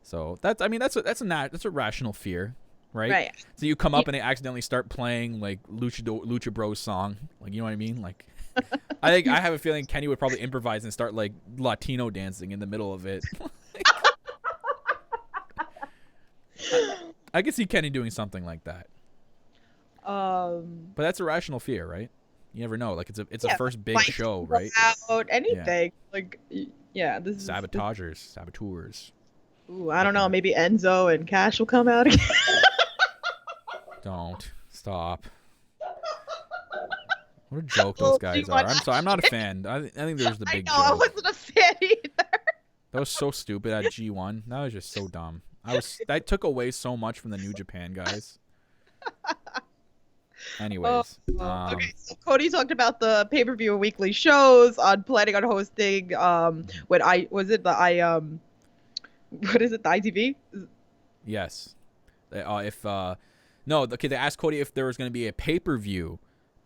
S6: So that's a rational fear, right?
S7: Right.
S6: So you come up and they accidentally start playing like Lucha Bros song, like you know what I mean, like. I have a feeling Kenny would probably improvise and start like Latino dancing in the middle of it. I could see Kenny doing something like that. But that's a rational fear, right? You never know. Like it's a first big show, right?
S7: Out anything like this
S6: Saboteurs.
S7: Ooh, I don't know. Maybe Enzo and Cash will come out again.
S6: Don't stop. What a joke those guys are. I'm sorry. I'm not a fan. I think there's the big
S7: I
S6: joke.
S7: wasn't a fan either.
S6: That was so stupid at G1. That was just so dumb. That took away so much from the New Japan guys. Anyways.
S7: Okay, so Cody talked about the pay-per-view weekly shows on planning on hosting the ITV?
S6: Yes. They asked Cody if there was going to be a pay-per-view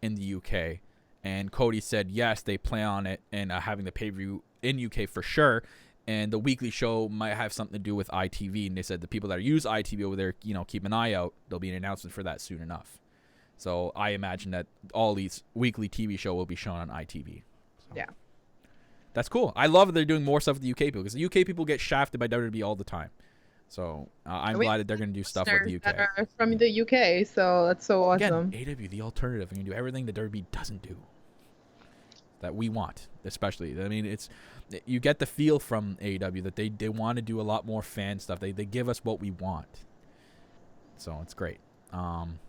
S6: in the UK, and Cody said yes, they plan on it and having the pay-per-view in UK for sure, and the weekly show might have something to do with ITV, and they said the people that use ITV over there, keep an eye out. There'll be an announcement for that soon enough. So I imagine that all these weekly TV show will be shown on ITV. So
S7: Yeah.
S6: That's cool. I love that they're doing more stuff with the UK people, because the UK people get shafted by WWE all the time. So I'm glad that they're going to do stuff with the UK.
S7: That are from the UK, so that's so awesome.
S6: Again, AEW, the alternative, and do everything that WWE doesn't do. That we want, especially. I mean, you get the feel from AEW that they want to do a lot more fan stuff. They give us what we want. So it's great.
S7: Can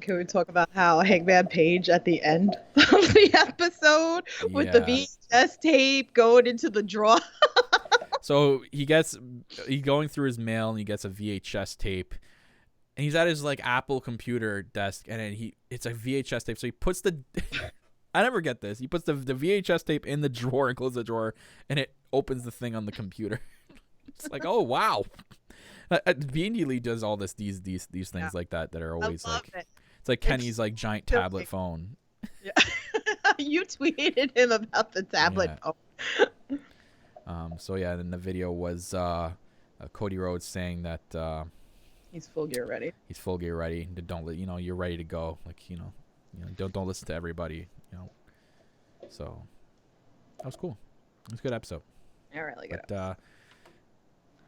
S7: we talk about how Hangman Page at the end of the episode with the VHS tape going into the drawer?
S6: So he's going through his mail and he gets a VHS tape, and he's at his like Apple computer desk, and then it's a VHS tape. So he puts I never get this. He puts the VHS tape in the drawer and closes the drawer, and it opens the thing on the computer. It's like, oh wow. Conveniently does all these things like that are always it's like Kenny's like giant tablet phone.
S7: Yeah. You tweeted him about the tablet phone.
S6: So yeah, then the video was Cody Rhodes saying that
S7: he's full gear ready.
S6: He's full gear ready. Don't you're ready to go. Like don't listen to everybody. So that was cool. It was a good episode.
S7: Yeah, really good.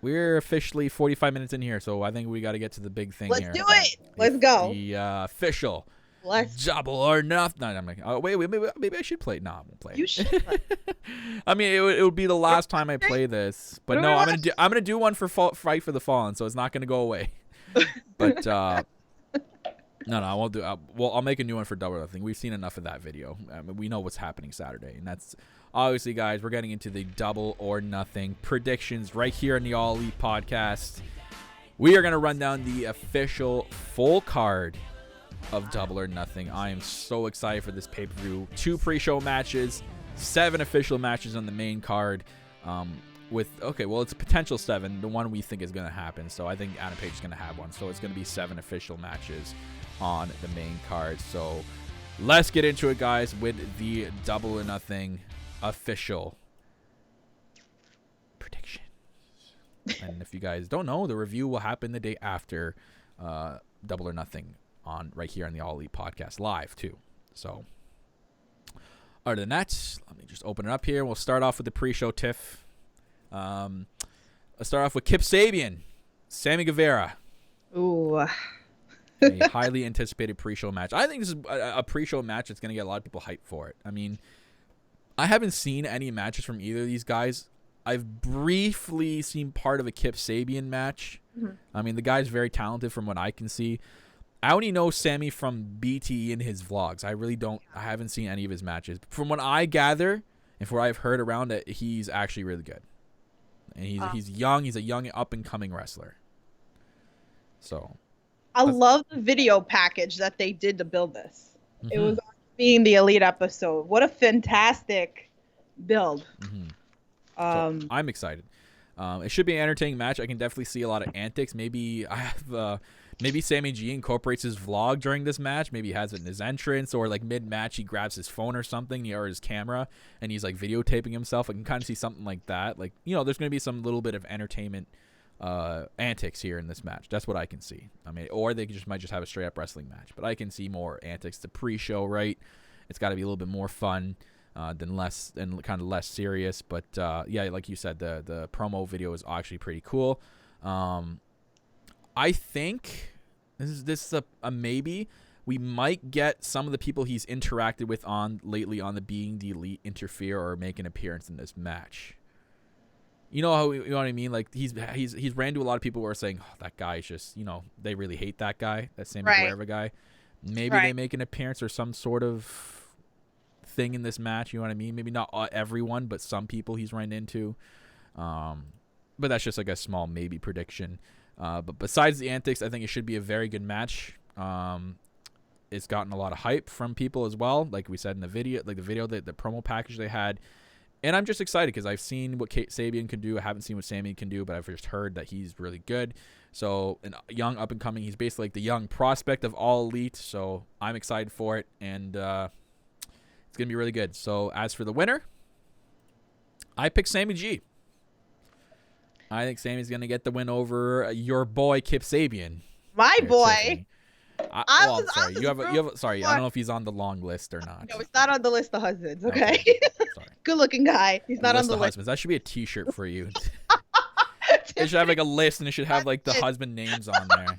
S6: We're officially 45 minutes in here, so I think we got to get to the big thing here.
S7: Let's do it. Let's go.
S6: The official Double or Nothing. No, I'm like, oh wait, maybe I should play. No, I won't play.
S7: You should.
S6: I mean, it would be the last time I play this, but no, I'm gonna do one for Fight for the Fallen, so it's not gonna go away. But no, I won't do. I'll make a new one for Double or Nothing. We've seen enough of that video. I mean, we know what's happening Saturday, and that's obviously, guys. We're getting into the Double or Nothing predictions right here on the All Elite Podcast. We are gonna run down the official full card of Double or Nothing. I am so excited for this pay-per-view. 2 pre-show matches, 7 official matches on the main card. It's a potential 7. The one we think is going to happen. So I think Adam Page is going to have one. So it's going to be 7 official matches on the main card. So let's get into it, guys, with the Double or Nothing official And if you guys don't know, the review will happen the day after Double or Nothing on right here on the All Elite Podcast live too. So other than that, let me just open it up here. We'll start off with the pre-show tiff. Let's start off with Kip Sabian, Sammy Guevara.
S7: Ooh.
S6: A highly anticipated pre-show match. I think this is a pre-show match that's going to get a lot of people hyped for it. I mean, I haven't seen any matches from either of these guys. I've briefly seen part of a Kip Sabian match.
S7: Mm-hmm.
S6: I mean, the guy's very talented from what I can see. I only know Sammy from BTE and his vlogs. I haven't seen any of his matches. From what I gather and from what I've heard around it, he's actually really good. And he's young. He's a young up-and-coming wrestler. So
S7: I love the video package that they did to build this.
S6: Mm-hmm.
S7: It was being the Elite episode. What a fantastic build.
S6: Mm-hmm. So I'm excited. It should be an entertaining match. I can definitely see a lot of antics. Maybe maybe Sammy G incorporates his vlog during this match. Maybe he has it in his entrance, or like mid-match he grabs his phone or something, or his camera, and he's like videotaping himself. I can kind of see something like that. Like, you know, there's going to be some little bit of entertainment antics here in this match. That's what I can see. I mean, or they might just have a straight-up wrestling match. But I can see more antics. The pre-show, right? It's got to be a little bit more fun. Than kind of less serious, but yeah, like you said, the promo video is actually pretty cool. I think this is a maybe. We might get some of the people he's interacted with lately on the Being the Elite interfere or make an appearance in this match. You know what I mean? Like he's ran into a lot of people who are saying, oh, that guy is just, you know, they really hate that guy, that Sammy Guevara guy. Maybe they make an appearance or some sort of thing in this match, you know what I mean? Maybe not everyone, but some people he's run into. But that's just like a small maybe prediction. But besides the antics, I think it should be a very good match. It's gotten a lot of hype from people as well, like we said in the video, the promo package they had. And I'm just excited because I've seen what Kate Sabian can do. I haven't seen what Sammy can do, but I've just heard that he's really good. So, a young up-and-coming, he's basically like the young prospect of All Elite. So, I'm excited for it, and it's going to be really good. So, as for the winner, I picked Sammy G. I think Sammy's going to get the win over your boy, Kip Sabian.
S7: My boy.
S6: Tiffany.
S7: I'm sorry.
S6: Sorry, I don't know if he's on the long list or not.
S7: No, it's not on the list of husbands, okay?
S6: Sorry.
S7: Good-looking guy. He's not on the list.
S6: Husbands. That should be a T-shirt for you. It should have like a list, and it should have like the husband names on there.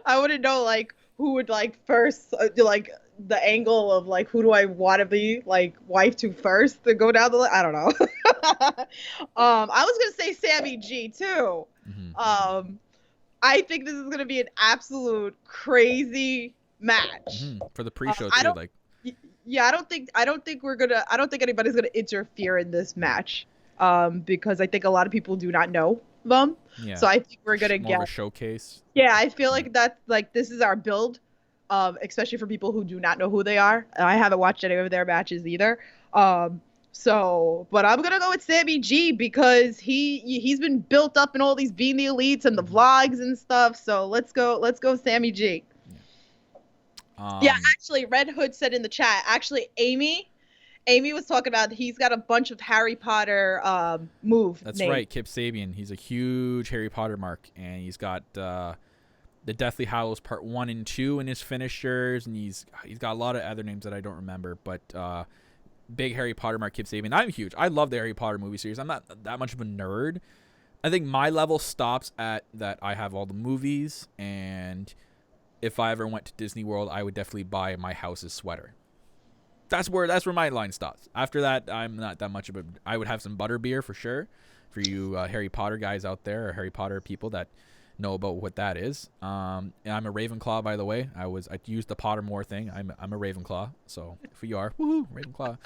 S7: I wouldn't know like who would like first like the angle of like who do I want to be like wife to first to go down the list. I don't know. I was gonna say Sammy G too.
S6: Mm-hmm.
S7: I think this is gonna be an absolute crazy match
S6: for the pre-show too.
S7: Yeah, I don't think anybody's gonna interfere in this match. Because I think a lot of people do not know them. Yeah. So I think we're gonna get
S6: more of a showcase.
S7: Yeah, I feel like that's like this is our build, especially for people who do not know who they are. I haven't watched any of their matches either. But I'm gonna go with Sammy G because he's been built up in all these Being the Elites and the vlogs and stuff. So let's go Sammy G. Yeah, actually, Red Hood said in the chat. Actually, Amy was talking about he's got a bunch of Harry Potter move.
S6: That's
S7: names.
S6: right, Kip Sabian. He's a huge Harry Potter mark, and he's got the Deathly Hallows Part 1 and 2 in his finishers, and he's got a lot of other names that I don't remember, but big Harry Potter mark, Kip Sabian. I'm huge. I love the Harry Potter movie series. I'm not that much of a nerd. I think my level stops at that I have all the movies, and if I ever went to Disney World, I would definitely buy my house's sweater. That's where my line stops. After that, I'm not that much of a. I would have some butterbeer for sure, for you Harry Potter guys out there, or Harry Potter people that know about what that is. And I'm a Ravenclaw, by the way. I used the Pottermore thing. I'm a Ravenclaw. So if you are, woohoo, Ravenclaw.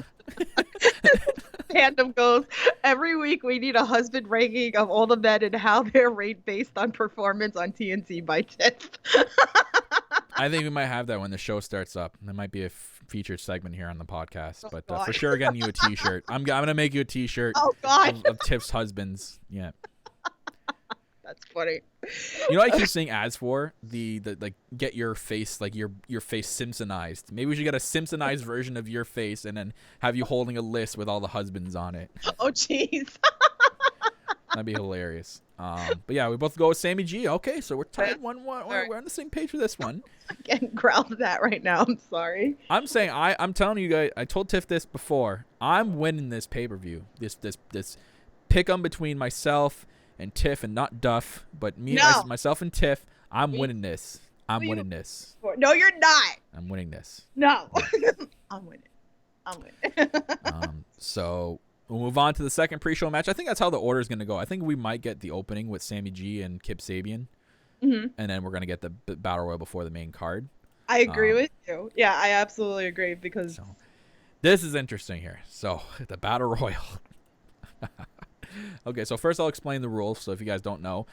S7: Tandem goes every week. We need a husband ranking of all the men and how they're rated based on performance on TNT by Tiff.
S6: I think we might have that when the show starts up. That might be a featured segment here on the podcast. But for sure, getting you a T-shirt. I'm gonna make you a T-shirt.
S7: Oh God.
S6: of Tiff's husbands. Yeah.
S7: That's funny.
S6: You know what I keep saying ads for? The like get your face like your face Simpsonized. Maybe we should get a Simpsonized version of your face and then have you holding a list with all the husbands on it.
S7: Oh jeez.
S6: That'd be hilarious. But yeah, we both go with Sammy G. Okay, so we're tied 1-1. We're on the same page for this one.
S7: I'm getting growled at that right now. I'm sorry.
S6: I'm saying I'm telling you guys. I told Tiff this before. I'm winning this pay-per-view. This pick 'em between myself and Tiff, and not Duff, but myself and Tiff. I'm winning this. I'm winning this.
S7: No, you're not.
S6: I'm winning this.
S7: No. I'm winning.
S6: So we'll move on to the second pre-show match. I think that's how the order is going to go. I think we might get the opening with Sammy G and Kip Sabian. And then we're going to get the Battle Royal before the main card.
S7: I agree with you. Yeah, I absolutely agree because...
S6: So, this is interesting here. So, the Battle Royal. Okay, so first I'll explain the rules. So if you guys don't know,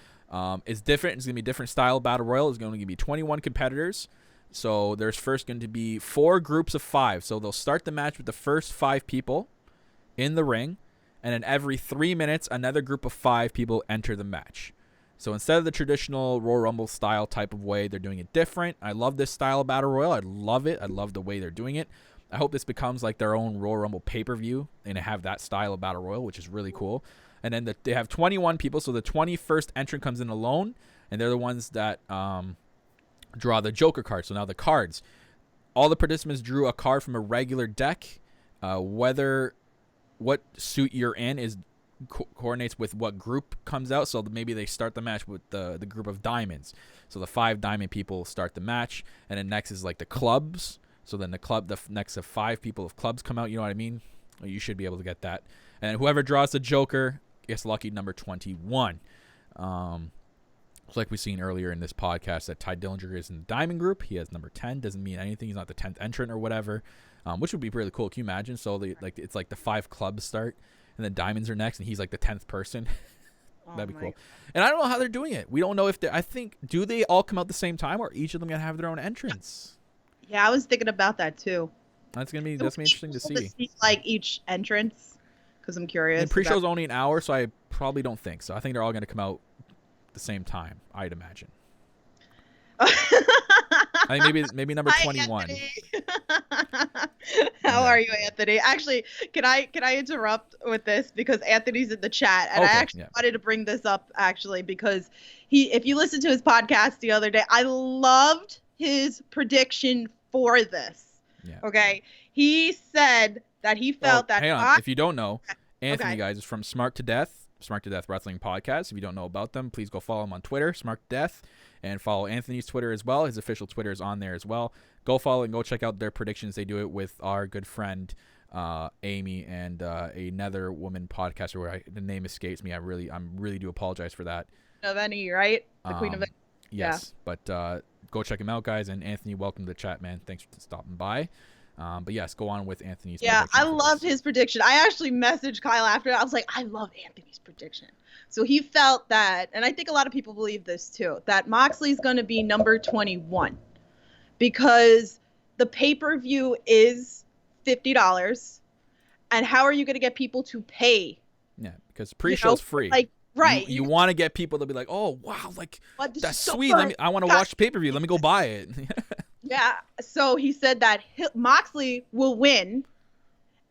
S6: it's different. It's going to be a different style of Battle Royal. It's going to be 21 competitors. So there's first going to be 4 groups of 5. So they'll start the match with the first 5 people in the ring. And then every 3 minutes, another group of 5 people enter the match. So instead of the traditional Royal Rumble style type of way, they're doing it different. I love this style of Battle Royal. I love it. I love the way they're doing it. I hope this becomes like their own Royal Rumble pay-per-view and have that style of Battle Royal, which is really cool. And then they have 21 people, so the 21st entrant comes in alone, and they're the ones that draw the Joker card. So now the cards. All the participants drew a card from a regular deck. What suit you're in is coordinates with what group comes out. So maybe they start the match with the group of diamonds. So the 5 diamond people start the match, and then next is like the clubs. So then the next of 5 people of clubs come out. You know what I mean? Well, you should be able to get that. And whoever draws the Joker gets lucky number 21. Like we've seen earlier in this podcast that Ty Dillinger is in the diamond group. He has number 10. Doesn't mean anything. He's not the 10th entrant or whatever, which would be really cool. Can you imagine? So it's like the 5 clubs start, and then diamonds are next, and he's like the 10th person. That'd be cool. And I don't know how they're doing it. We don't know if do they all come out the same time, or each of them gonna have their own entrance?
S7: Yeah, I was thinking about that too.
S6: That's gonna be interesting to see.
S7: Like each entrance, because I'm curious.
S6: And pre-show's only an hour, so I probably don't think so. I think they're all gonna come out the same time, I'd imagine. I think maybe number 21.
S7: How are you, Anthony? Actually, can I interrupt with this because Anthony's in the chat, and I actually wanted to bring this up actually because if you listen to his podcast the other day, I loved his prediction for this. Yeah. Okay, he said that he felt that.
S6: Hang on, if you don't know, Anthony guys is from Smart to Death Wrestling Podcast. If you don't know about them, please go follow him on Twitter, Smart to Death, and follow Anthony's Twitter as well. His official Twitter is on there as well. Go follow and go check out their predictions. They do it with our good friend Amy and another woman podcaster where the name escapes me. I really do apologize for that.
S7: Of any, right? The Queen of.
S6: Yes, yeah. But go check him out, guys. And Anthony, welcome to the chat, man. Thanks for stopping by. But yes, go on with Anthony's.
S7: Yeah, I loved his prediction. I actually messaged Kyle after it. I was like, I love Anthony's prediction. So he felt that, and I think a lot of people believe this too, that Moxley's going to be number 21 because the pay-per-view is $50. And how are you going to get people to pay?
S6: Yeah, because pre-show's free.
S7: Like, right.
S6: You want to get people to be like, oh, wow, like, that's sweet. I want to watch the pay-per-view. Let me go buy it.
S7: Yeah, so he said that Moxley will win,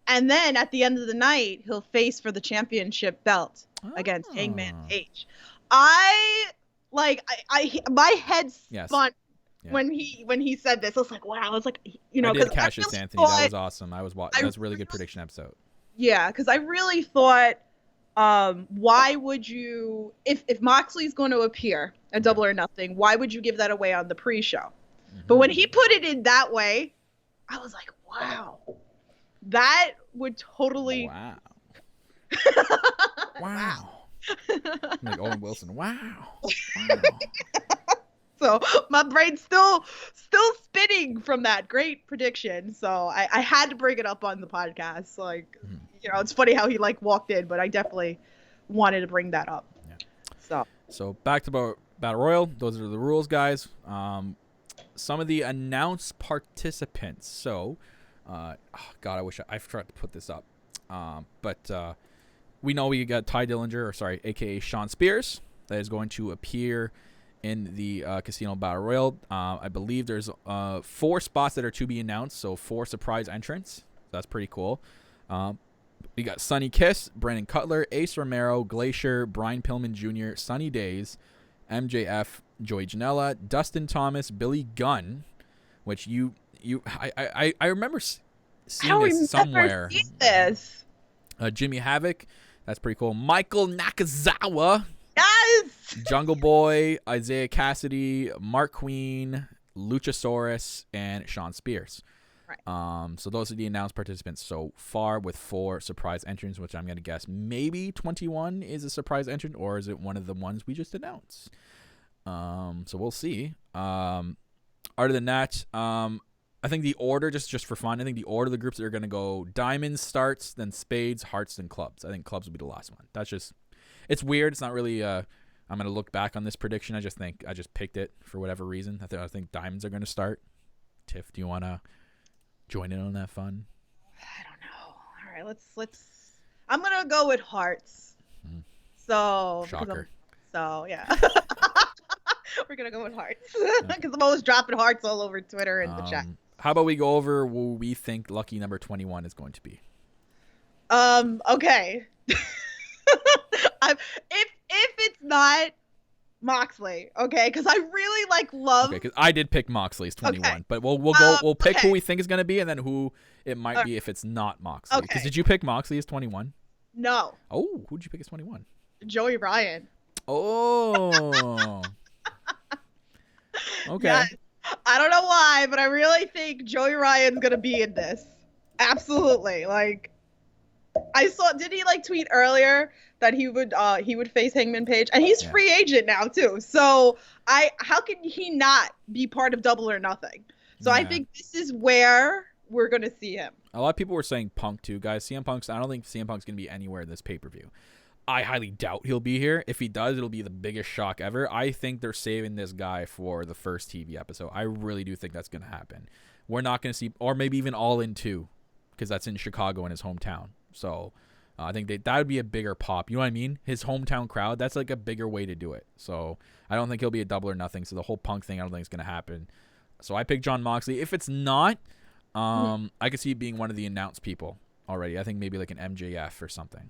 S7: and then at the end of the night, he'll face for the championship belt against Hangman Page. My head spun when he said this. I was like, wow. I was like,
S6: I did catch this, Anthony. That was awesome. That was a really good prediction episode.
S7: Yeah, because I really thought, why would you, if Moxley's going to appear at Double or Nothing, why would you give that away on the pre-show? But when he put it in that way, I was like, wow, that would totally.
S6: Wow. Wow. Like Owen Wilson. Wow.
S7: So my brain's still spinning from that great prediction. So I had to bring it up on the podcast. Like, it's funny how he walked in, but I definitely wanted to bring that up. Yeah.
S6: So back to Battle Royal. Those are the rules, guys. Some of the announced participants. So, God, I wish I forgot to put this up. But we know we got Ty Dillinger, aka Shawn Spears, that is going to appear in the Casino Battle Royal. I believe there's 4 spots that are to be announced, so 4 surprise entrants. That's pretty cool. We got Sonny Kiss, Brandon Cutler, Ace Romero, Glacier, Brian Pillman Jr., Sunny Days, MJF, Joey Janela, Dustin Thomas, Billy Gunn, which I remember seeing this somewhere.
S7: Seen this.
S6: Jimmy Havoc, that's pretty cool. Michael Nakazawa,
S7: Yes.
S6: Jungle Boy, Isaiah Cassidy, Mark Queen, Luchasaurus, and Shawn Spears.
S7: Right.
S6: So those are the announced participants so far, with 4 surprise entrants, which I'm going to guess maybe 21 is a surprise entrant, or is it one of the ones we just announced? So we'll see. Other than that, I think the order, just for fun, I think the order of the groups that are going to go diamonds starts, then spades, hearts, then clubs. I think clubs will be the last one. That's just, it's weird. It's not really, I'm going to look back on this prediction. I just picked it for whatever reason. I think diamonds are going to start. Tiff, do you want to join in on that fun?
S7: I don't know. All right, let's. I'm gonna go with hearts. So.
S6: Shocker.
S7: So yeah. We're gonna go with hearts because I'm always dropping hearts all over Twitter and the chat.
S6: How about we go over what we think lucky number 21 is going to be?
S7: Okay. If it's not Moxley, okay, because I really love.
S6: Okay, because I did pick Moxley as 21,
S7: okay.
S6: but we'll pick who we think is going to be, and then who it might be if it's not Moxley.
S7: Okay.
S6: Because did you pick Moxley as 21?
S7: No.
S6: Oh, who'd you pick as 21?
S7: Joey Ryan.
S6: Oh. Okay.
S7: Yes. I don't know why, but I really think Joey Ryan's gonna be in this. Absolutely. I saw. Did he tweet earlier that he would face Hangman Page, and he's free agent now too. So how can he not be part of Double or Nothing? So I think this is where we're gonna see him.
S6: A lot of people were saying Punk too, guys. I don't think CM Punk's gonna be anywhere in this pay-per-view. I highly doubt he'll be here. If he does, it'll be the biggest shock ever. I think they're saving this guy for the first TV episode. I really do think that's gonna happen. We're not gonna see, or maybe even All In 2, because that's in Chicago in his hometown. So I think that would be a bigger pop. You know what I mean? His hometown crowd, that's a bigger way to do it. So I don't think he'll be a Double or Nothing. So the whole Punk thing, I don't think is going to happen. So I picked John Moxley. If it's not, I could see it being one of the announced people already. I think maybe an MJF or something.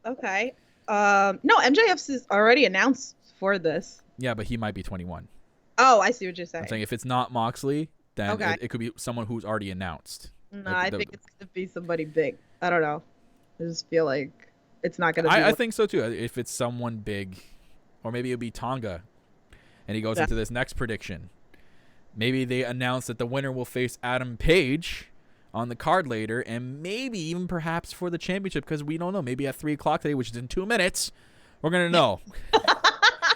S7: Okay. No, MJF is already announced for this.
S6: Yeah, but he might be 21.
S7: Oh, I see what you're saying.
S6: I'm saying if it's not Moxley, then
S7: okay.
S6: it could be someone who's already announced.
S7: No, I think it's going to be somebody big. I don't know. I just feel like it's not going to be.
S6: I think so too. If it's someone big, or maybe it'll be Tonga, and he goes into this next prediction. Maybe they announce that the winner will face Adam Page on the card later, and maybe even perhaps for the championship, because we don't know. Maybe at 3:00 today, which is in 2 minutes, we're gonna know.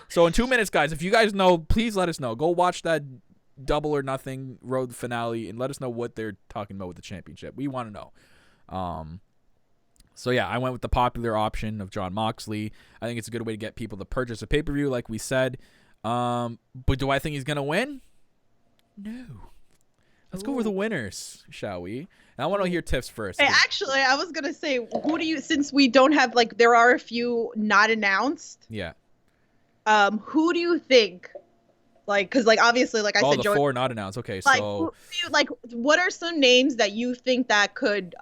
S6: So in 2 minutes, guys, if you guys know, please let us know. Go watch that Double or Nothing Road finale and let us know what they're talking about with the championship. We want to know. So yeah, I went with the popular option of John Moxley. I think it's a good way to get people to purchase a pay-per-view, like we said. But do I think he's gonna win? No. Let's go over the winners, shall we? And I want to hear Tiff's first.
S7: Hey, actually, I was gonna say, who do you? Since we don't have there are a few not announced.
S6: Yeah.
S7: Who do you think? Because obviously, I said,
S6: the
S7: Joey,
S6: 4 not announced. Okay, so
S7: what are some names that you think that could?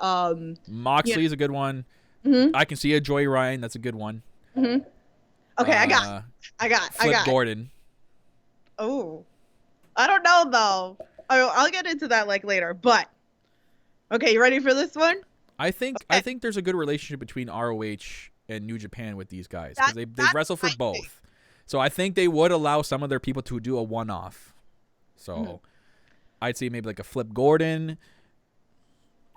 S6: Moxley is a good one.
S7: Mm-hmm.
S6: I can see a Joey Ryan. That's a good one.
S7: Mm-hmm. Okay, I got.
S6: Flip Gordon.
S7: Oh, I don't know though. I'll get into that later. But okay, you ready for this one?
S6: I think there's a good relationship between ROH and New Japan with these guys, because they wrestle for both. So I think they would allow some of their people to do a one-off. So I'd say maybe a Flip Gordon.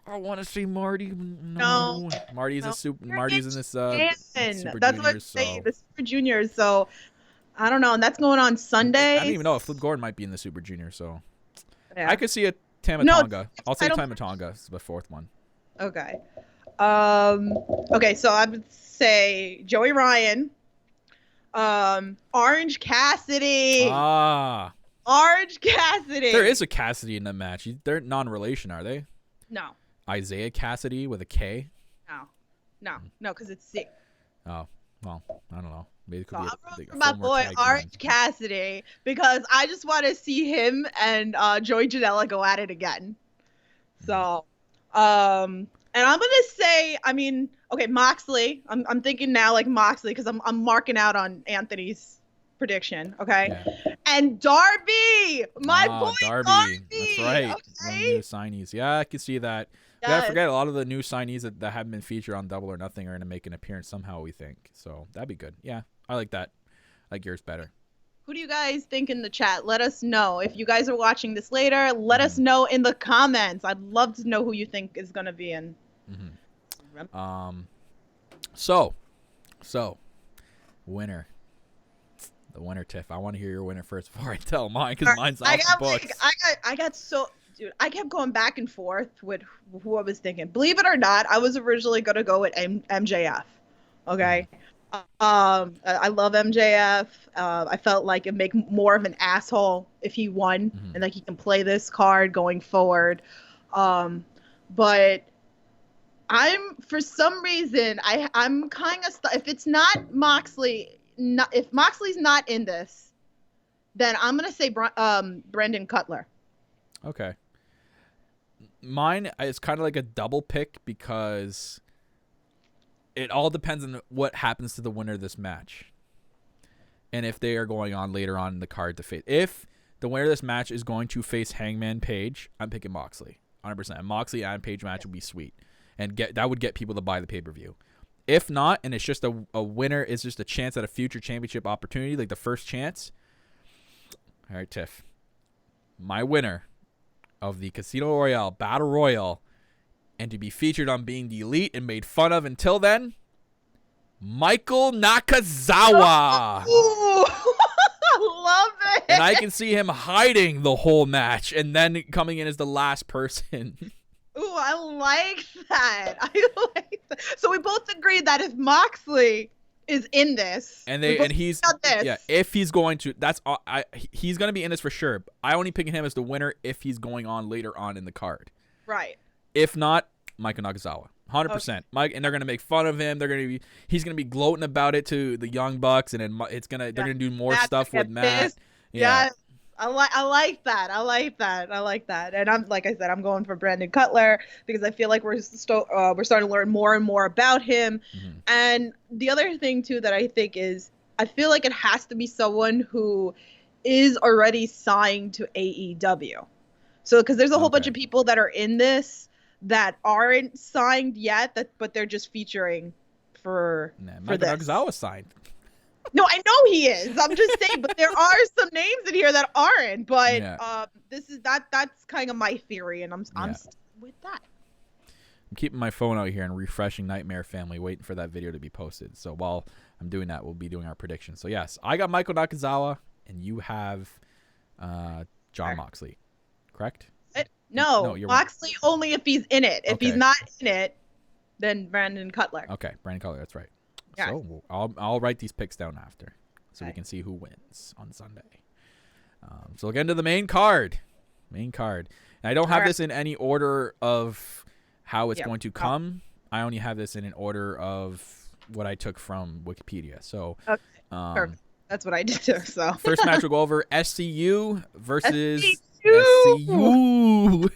S6: I want to see Marty. No. Marty's Marty's in this Super
S7: That's
S6: Juniors,
S7: what I'm saying. The Super Juniors. So I don't know, and that's going on Sunday.
S6: I don't even know if Flip Gordon might be in the Super Juniors. So
S7: yeah.
S6: I could see a Tamatonga. I'll say Tamatonga is the 4th one.
S7: Okay. Okay, so I would say Joey Ryan. Orange Cassidy. Orange Cassidy.
S6: There is a Cassidy in the match. They're non-relation, are they?
S7: No.
S6: Isaiah Cassidy with a K?
S7: No, because it's C.
S6: Oh, well, I don't know. Maybe it could be
S7: for my boy Orange Cassidy, because I just want to see him and Joey Janela go at it again. So, And I'm gonna say, I mean, okay, Moxley. I'm thinking now like Moxley because I'm marking out on Anthony's prediction. Okay,
S6: Yeah.
S7: and Darby, my boy
S6: Darby. That's right. One of the
S7: Okay.
S6: new signees. Yeah, I can see that. You gotta
S7: Yes.
S6: forget a lot of the new signees that haven't been featured on Double or Nothing are gonna make an appearance somehow. We think so. That'd be good. Yeah, I like that. I like yours better.
S7: Who do you guys think in the chat? Let us know. If you guys are watching this later, let us know in the comments. I'd love to know who you think is gonna be in.
S6: So, winner. The winner, Tiff. I want to hear your winner first before I tell mine, because mine's off the books.
S7: I got so, dude, I kept going back and forth with who I was thinking. Believe it or not, I was originally gonna go with MJF. Okay. I love MJF. I felt like it'd make more of an asshole if he won, and like he can play this card going forward. But I'm, for some reason, I'm kind of if it's not Moxley, if Moxley's not in this, then I'm gonna say Brendan Cutler.
S6: Okay. Mine is kind of like a double pick because it all depends on what happens to the winner of this match, and if they are going on later on in the card to face. If the winner of this match is going to face Hangman Page, I'm picking Moxley, 100%. A Moxley and Page match would be sweet, and that would get people to buy the pay-per-view. If not, and it's just a winner, it's just a chance at a future championship opportunity, like the first chance. All right, Tiff. My winner of the Casino Royale Battle Royal, and to be featured on Being the Elite and made fun of until then, Michael Nakazawa.
S7: Ooh, I love it.
S6: And I can see him hiding the whole match and then coming in as the last person.
S7: Ooh, I like that. I like that. So we both agreed that if Moxley is in this,
S6: and he's
S7: this.
S6: Yeah, if he's going to, he's going to be in this for sure. I only picking him as the winner if he's going on later on in the card.
S7: Right.
S6: If not, Michael Nakazawa, 100%. Mike, and they're gonna make fun of him. He's gonna be gloating about it to the Young Bucks, and then they're gonna do more stuff with Matt.
S7: Yeah. I like that. I like that. And I'm, like I said, I'm going for Brandon Cutler because I feel like we're starting to learn more and more about him. And the other thing too that I think is, I feel like it has to be someone who is already signed to AEW. So, because there's a whole bunch of people that are in this that aren't signed yet, but they're just featuring for
S6: Michael
S7: this.
S6: Nakazawa signed.
S7: No, I know he is. I'm just saying, but there are some names in here that aren't. But that's kind of my theory, and I'm with that.
S6: I'm keeping my phone out here and refreshing Nightmare Family, waiting for that video to be posted. So while I'm doing that, we'll be doing our predictions. So yes, I got Michael Nakazawa, and you have John Moxley, correct?
S7: No, Moxley only if he's in it. If he's not in it, then Brandon Cutler.
S6: Okay, Brandon Cutler, that's right.
S7: Yeah.
S6: So I'll write these picks down after, so we can see who wins on Sunday. So we'll get into the main card. And I don't have this in any order of how it's going to come. I only have this in an order of what I took from Wikipedia. So
S7: perfect. That's what I did too. So
S6: first match we'll go over SCU versus SCU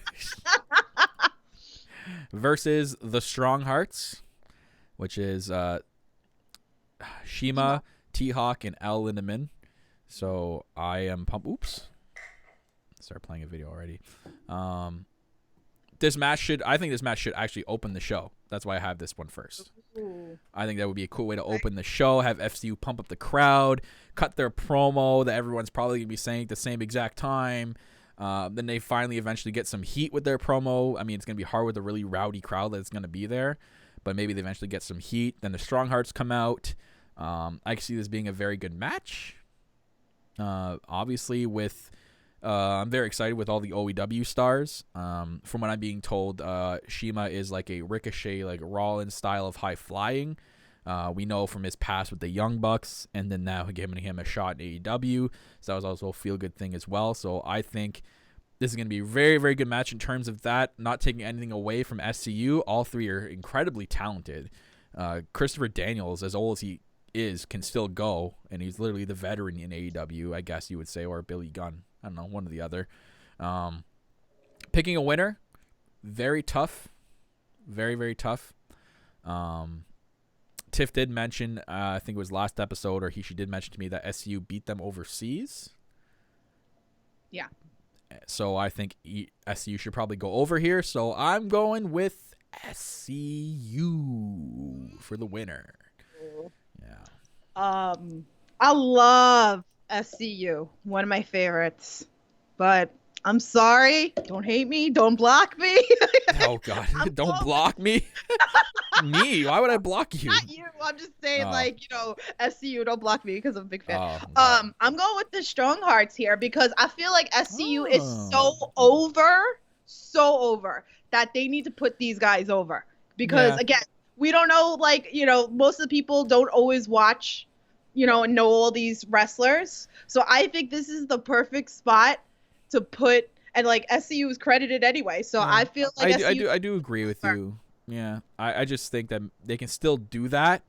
S6: versus the Strong Hearts, which is Shima, T-Hawk, and El Lindemann. So I am pumped. Oops. Start playing a video already. I think this match should actually open the show. That's why I have this one first.
S7: Ooh.
S6: I think that would be a cool way to open the show, have FCU pump up the crowd, cut their promo that everyone's probably going to be saying at the same exact time. Then they finally eventually get some heat with their promo. I mean, it's going to be hard with a really rowdy crowd that's going to be there, but maybe they eventually get some heat. Then the Strong Hearts come out. I can see this being a very good match. Obviously, I'm very excited with all the OEW stars. From what I'm being told, Shima is like a Ricochet, like Rollins style of high flying. We know from his past with the Young Bucks, and then now giving him a shot in AEW. So that was also a feel-good thing as well. So I think this is going to be a very, very good match in terms of that, not taking anything away from SCU. All three are incredibly talented. Christopher Daniels, as old as he is, can still go, and he's literally the veteran in AEW, I guess you would say, or Billy Gunn. I don't know, one or the other. Picking a winner, very tough. Very, very tough. Tiff did mention, I think it was last episode, or she did mention to me that SCU beat them overseas.
S7: Yeah.
S6: So I think SCU should probably go over here. So I'm going with SCU for the winner. Yeah.
S7: I love SCU, one of my favorites. But I'm sorry, don't hate me, don't block me.
S6: Oh God, don't block me. Me? Why would I block you?
S7: Not you. I'm just saying, SCU, don't block me because I'm a big fan.
S6: Oh, no.
S7: I'm going with the Strong Hearts here because I feel like SCU is so over that they need to put these guys over. Because again, we don't know, most of the people don't always watch, and know all these wrestlers. So I think this is the perfect spot to put, and SCU is credited anyway. So I feel like
S6: I do agree with you. Yeah, I just think that they can still do that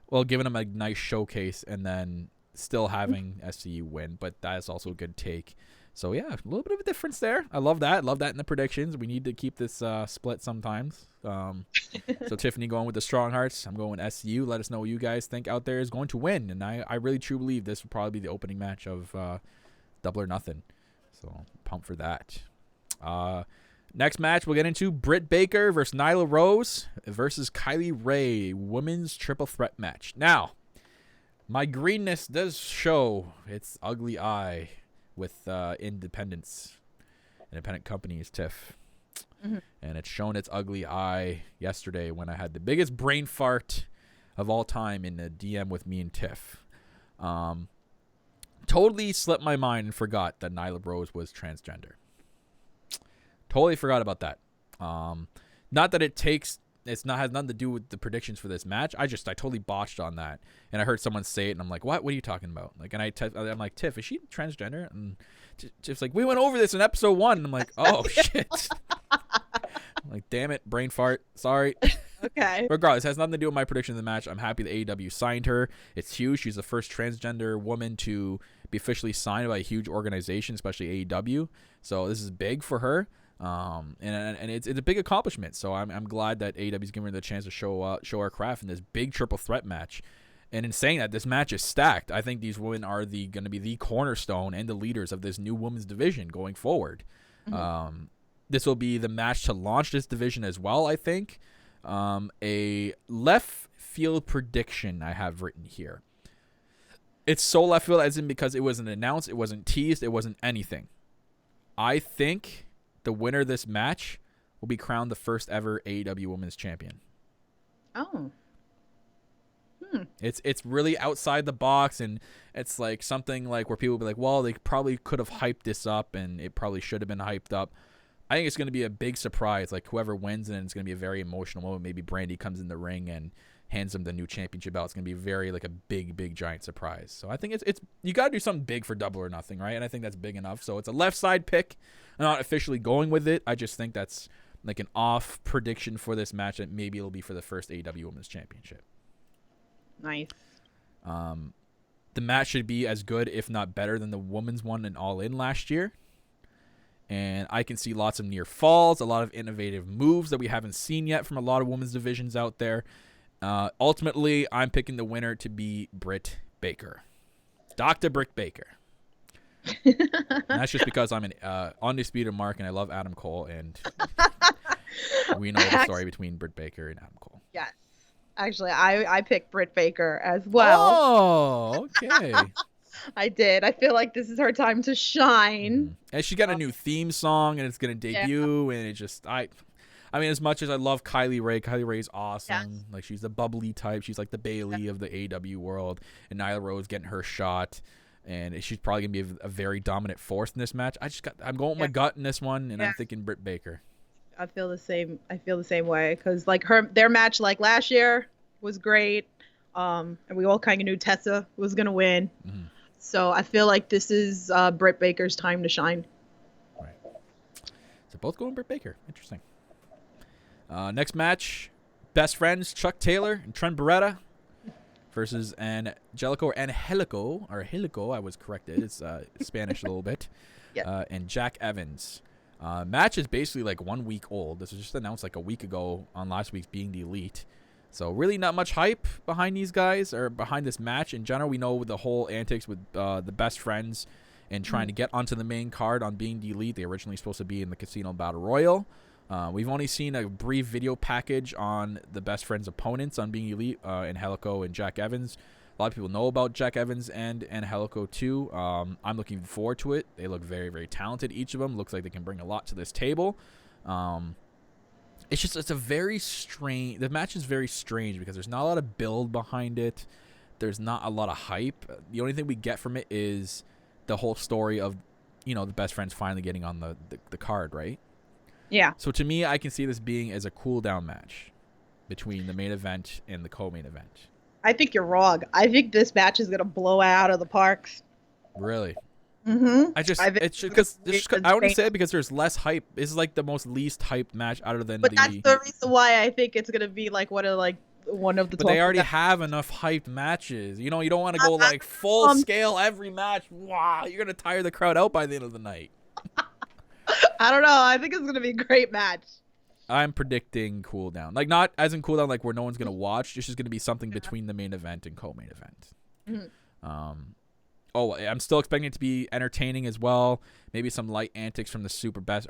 S6: while giving them a nice showcase and then still having SCU win. But that is also a good take. So, yeah, a little bit of a difference there. I love that. I love that in the predictions. We need to keep this split sometimes. So, Tiffany going with the Strong Hearts. I'm going with SCU. Let us know what you guys think out there is going to win. And I really, truly believe this will probably be the opening match of Double or Nothing. So, pumped for that. Next match, we'll get into Britt Baker versus Nyla Rose versus Kylie Rae, women's triple threat match. Now, my greenness does show its ugly eye with independent companies, Tiff. Mm-hmm. And it's shown its ugly eye yesterday when I had the biggest brain fart of all time in the DM with me and Tiff. Totally slipped my mind and forgot that Nyla Rose was transgender. Totally forgot about that. Not that has nothing to do with the predictions for this match. I totally botched on that, and I heard someone say it, and I'm like, what are you talking about? And I'm like, Tiff, is she transgender? And Tiff's like, we went over this in episode 1. And I'm like, oh shit. I'm like, damn it, brain fart. Sorry.
S7: Okay.
S6: Regardless, it has nothing to do with my prediction of the match. I'm happy that AEW signed her. It's huge. She's the first transgender woman to be officially signed by a huge organization, especially AEW. So this is big for her. And it's a big accomplishment. So I'm glad that AEW's giving her the chance to show her craft in this big triple threat match. And in saying that, this match is stacked. I think these women are going to be the cornerstone and the leaders of this new women's division going forward. Mm-hmm. This will be the match to launch this division as well, I think. A left field prediction I have written here. It's so left field as in because it wasn't announced, it wasn't teased, it wasn't anything. I think the winner of this match will be crowned the first ever AEW Women's Champion.
S7: Oh.
S6: It's really outside the box, and it's like something like where people will be like, well, they probably could have hyped this up, and it probably should have been hyped up. I think it's going to be a big surprise. Like, whoever wins, and it's going to be a very emotional moment. Maybe Brandy comes in the ring and hands them the new championship belt. It's going to be very, like, a big giant surprise. So I think it's you got to do something big for Double or Nothing, right? And I think that's big enough. So it's a left side pick. I'm not officially going with it. I just think that's like an off prediction for this match, that maybe it'll be for the first AEW Women's Championship.
S7: Nice.
S6: The match should be as good, if not better, than the women's one in All In last year. And I can see lots of near falls, a lot of innovative moves that we haven't seen yet from a lot of women's divisions out there. Ultimately, I'm picking the winner to be Britt Baker. Dr. Britt Baker. And that's just because I'm an undisputed mark and I love Adam Cole, and we know the story between Britt Baker and Adam Cole.
S7: Yes. Actually, I picked Britt Baker as well.
S6: Oh, okay.
S7: I did. I feel like this is her time to shine.
S6: And she got a new theme song, and it's going to debut, and it just, I mean, as much as I love Kylie Rae's awesome. Yes. Like, she's the bubbly type. She's like the Bayley of the AEW world, and Nyla Rose getting her shot. And she's probably gonna be a very dominant force in this match. I'm going with my gut in this one, and I'm thinking Britt Baker.
S7: I feel the same way, because like their match like last year was great, and we all kind of knew Tessa was gonna win. Mm-hmm. So I feel like this is Britt Baker's time to shine.
S6: All right. So both going Britt Baker. Interesting. Next match, best friends Chuck Taylor and Trent Beretta versus Angelico, I was corrected. It's Spanish a little bit.
S7: Yep.
S6: And Jack Evans. Match is basically like 1 week old. This was just announced like a week ago on last week's Being the Elite. So really not much hype behind these guys or behind this match. In general, we know the whole antics with the best friends and trying to get onto the main card on Being the Elite. They were originally supposed to be in the Casino Battle Royal. We've only seen a brief video package on the best friends' opponents on Being Elite, Angelico and Jack Evans. A lot of people know about Jack Evans and Angelico too. I'm looking forward to it. They look very, very talented. Each of them looks like they can bring a lot to this table. It's a very strange. The match is very strange because there's not a lot of build behind it. There's not a lot of hype. The only thing we get from it is the whole story of, the best friends finally getting on the card, right?
S7: Yeah.
S6: So to me, I can see this being as a cool down match between the main event and the co-main event.
S7: I think you're wrong. I think this match is gonna blow out of the parks.
S6: Really?
S7: Mm-hmm.
S6: I want to say it because there's less hype. This is like the most least hyped match other than
S7: But that's the reason why I think it's gonna be like one of the.
S6: But they already have enough hyped matches. You don't want to go like full scale every match. Wow, you're gonna tire the crowd out by the end of the night.
S7: I don't know. I think it's gonna be a great match.
S6: I'm predicting cool down. Like not as in cool down like where no one's gonna watch. It's just gonna be something between the main event and co-main event. Mm-hmm. I'm still expecting it to be entertaining as well. Maybe some light antics from the super best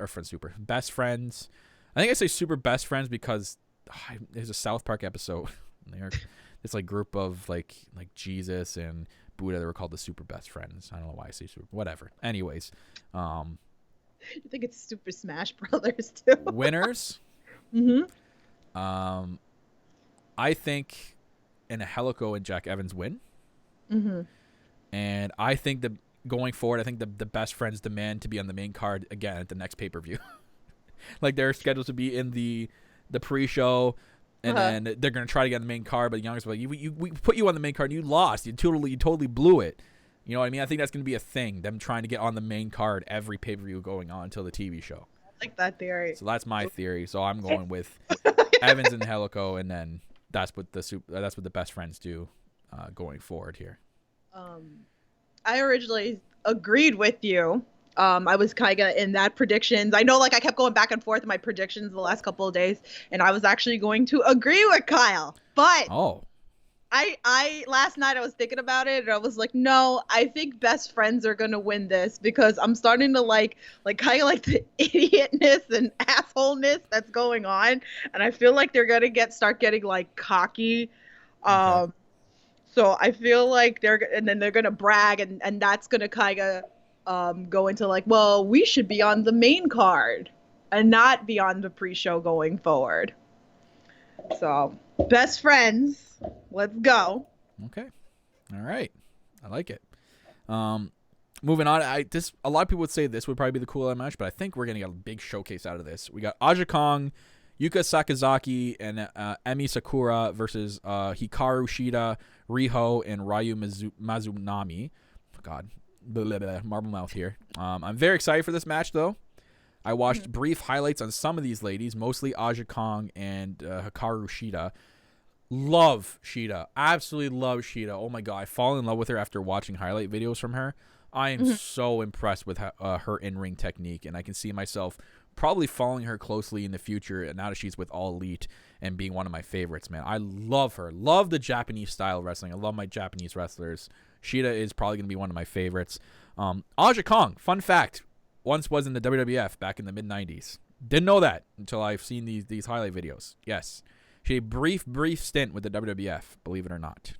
S6: friends. I think I say super best friends because there's a South Park episode. They're this like group of like Jesus and Buddha. They were called the super best friends. I don't know why I say super. Whatever. Anyways,
S7: you think it's Super Smash Brothers too?
S6: Winners.
S7: Mm-hmm.
S6: I think Angelico and Jack Evans win.
S7: Mm-hmm.
S6: And I think going forward, I think the best friends demand to be on the main card again at the next pay-per-view. Like they're scheduled to be in the pre-show, and then they're gonna try to get on the main card. But Young's like, we put you on the main card, and you lost. You totally blew it. You know what I mean? I think that's gonna be a thing. Them trying to get on the main card every pay-per-view going on until the TV show.
S7: I like that theory.
S6: So that's my theory. So I'm going with Evans and Angelico, and then that's what the best friends do going forward here.
S7: I originally agreed with you. I was kind of in that predictions. I know, I kept going back and forth in my predictions the last couple of days, and I was actually going to agree with Kyle. But I last night I was thinking about it, and I was like, no, I think best friends are gonna win this because I'm starting to like kind of like the idiotness and assholeness that's going on, and I feel like they're gonna start getting cocky. Okay. So I feel like they're gonna brag, and that's gonna kind of go into well, we should be on the main card and not be on the pre-show going forward. So best friends, let's go.
S6: Okay, all right, I like it. Moving on, a lot of people would say this would probably be the cool match, but I think we're gonna get a big showcase out of this. We got Aja Kong, Yuka Sakazaki, and Emi Sakura versus Hikaru Shida, Riho, and Ryu Mizunami. God, marble mouth here. I'm very excited for this match, though. I watched brief highlights on some of these ladies, mostly Aja Kong and Hikaru Shida. Love Shida. Absolutely love Shida. Oh, my God. I fall in love with her after watching highlight videos from her. I am so impressed with her in-ring technique, and I can see myself probably following her closely in the future now that she's with All Elite and being one of my favorites, man. I love her. Love the Japanese style wrestling. I love my Japanese wrestlers. Shida is probably going to be one of my favorites. Aja Kong, fun fact, once was in the WWF back in the mid-90s. Didn't know that until I've seen these highlight videos. Yes. She had a brief stint with the WWF, believe it or not.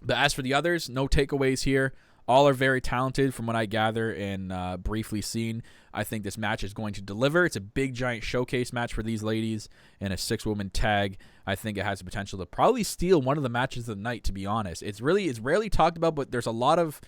S6: But as for the others, no takeaways here. All are very talented from what I gather and briefly seen. I think this match is going to deliver. It's a big, giant showcase match for these ladies and a 6-woman tag. I think it has the potential to probably steal one of the matches of the night, to be honest. It's rarely talked about, but there's a lot of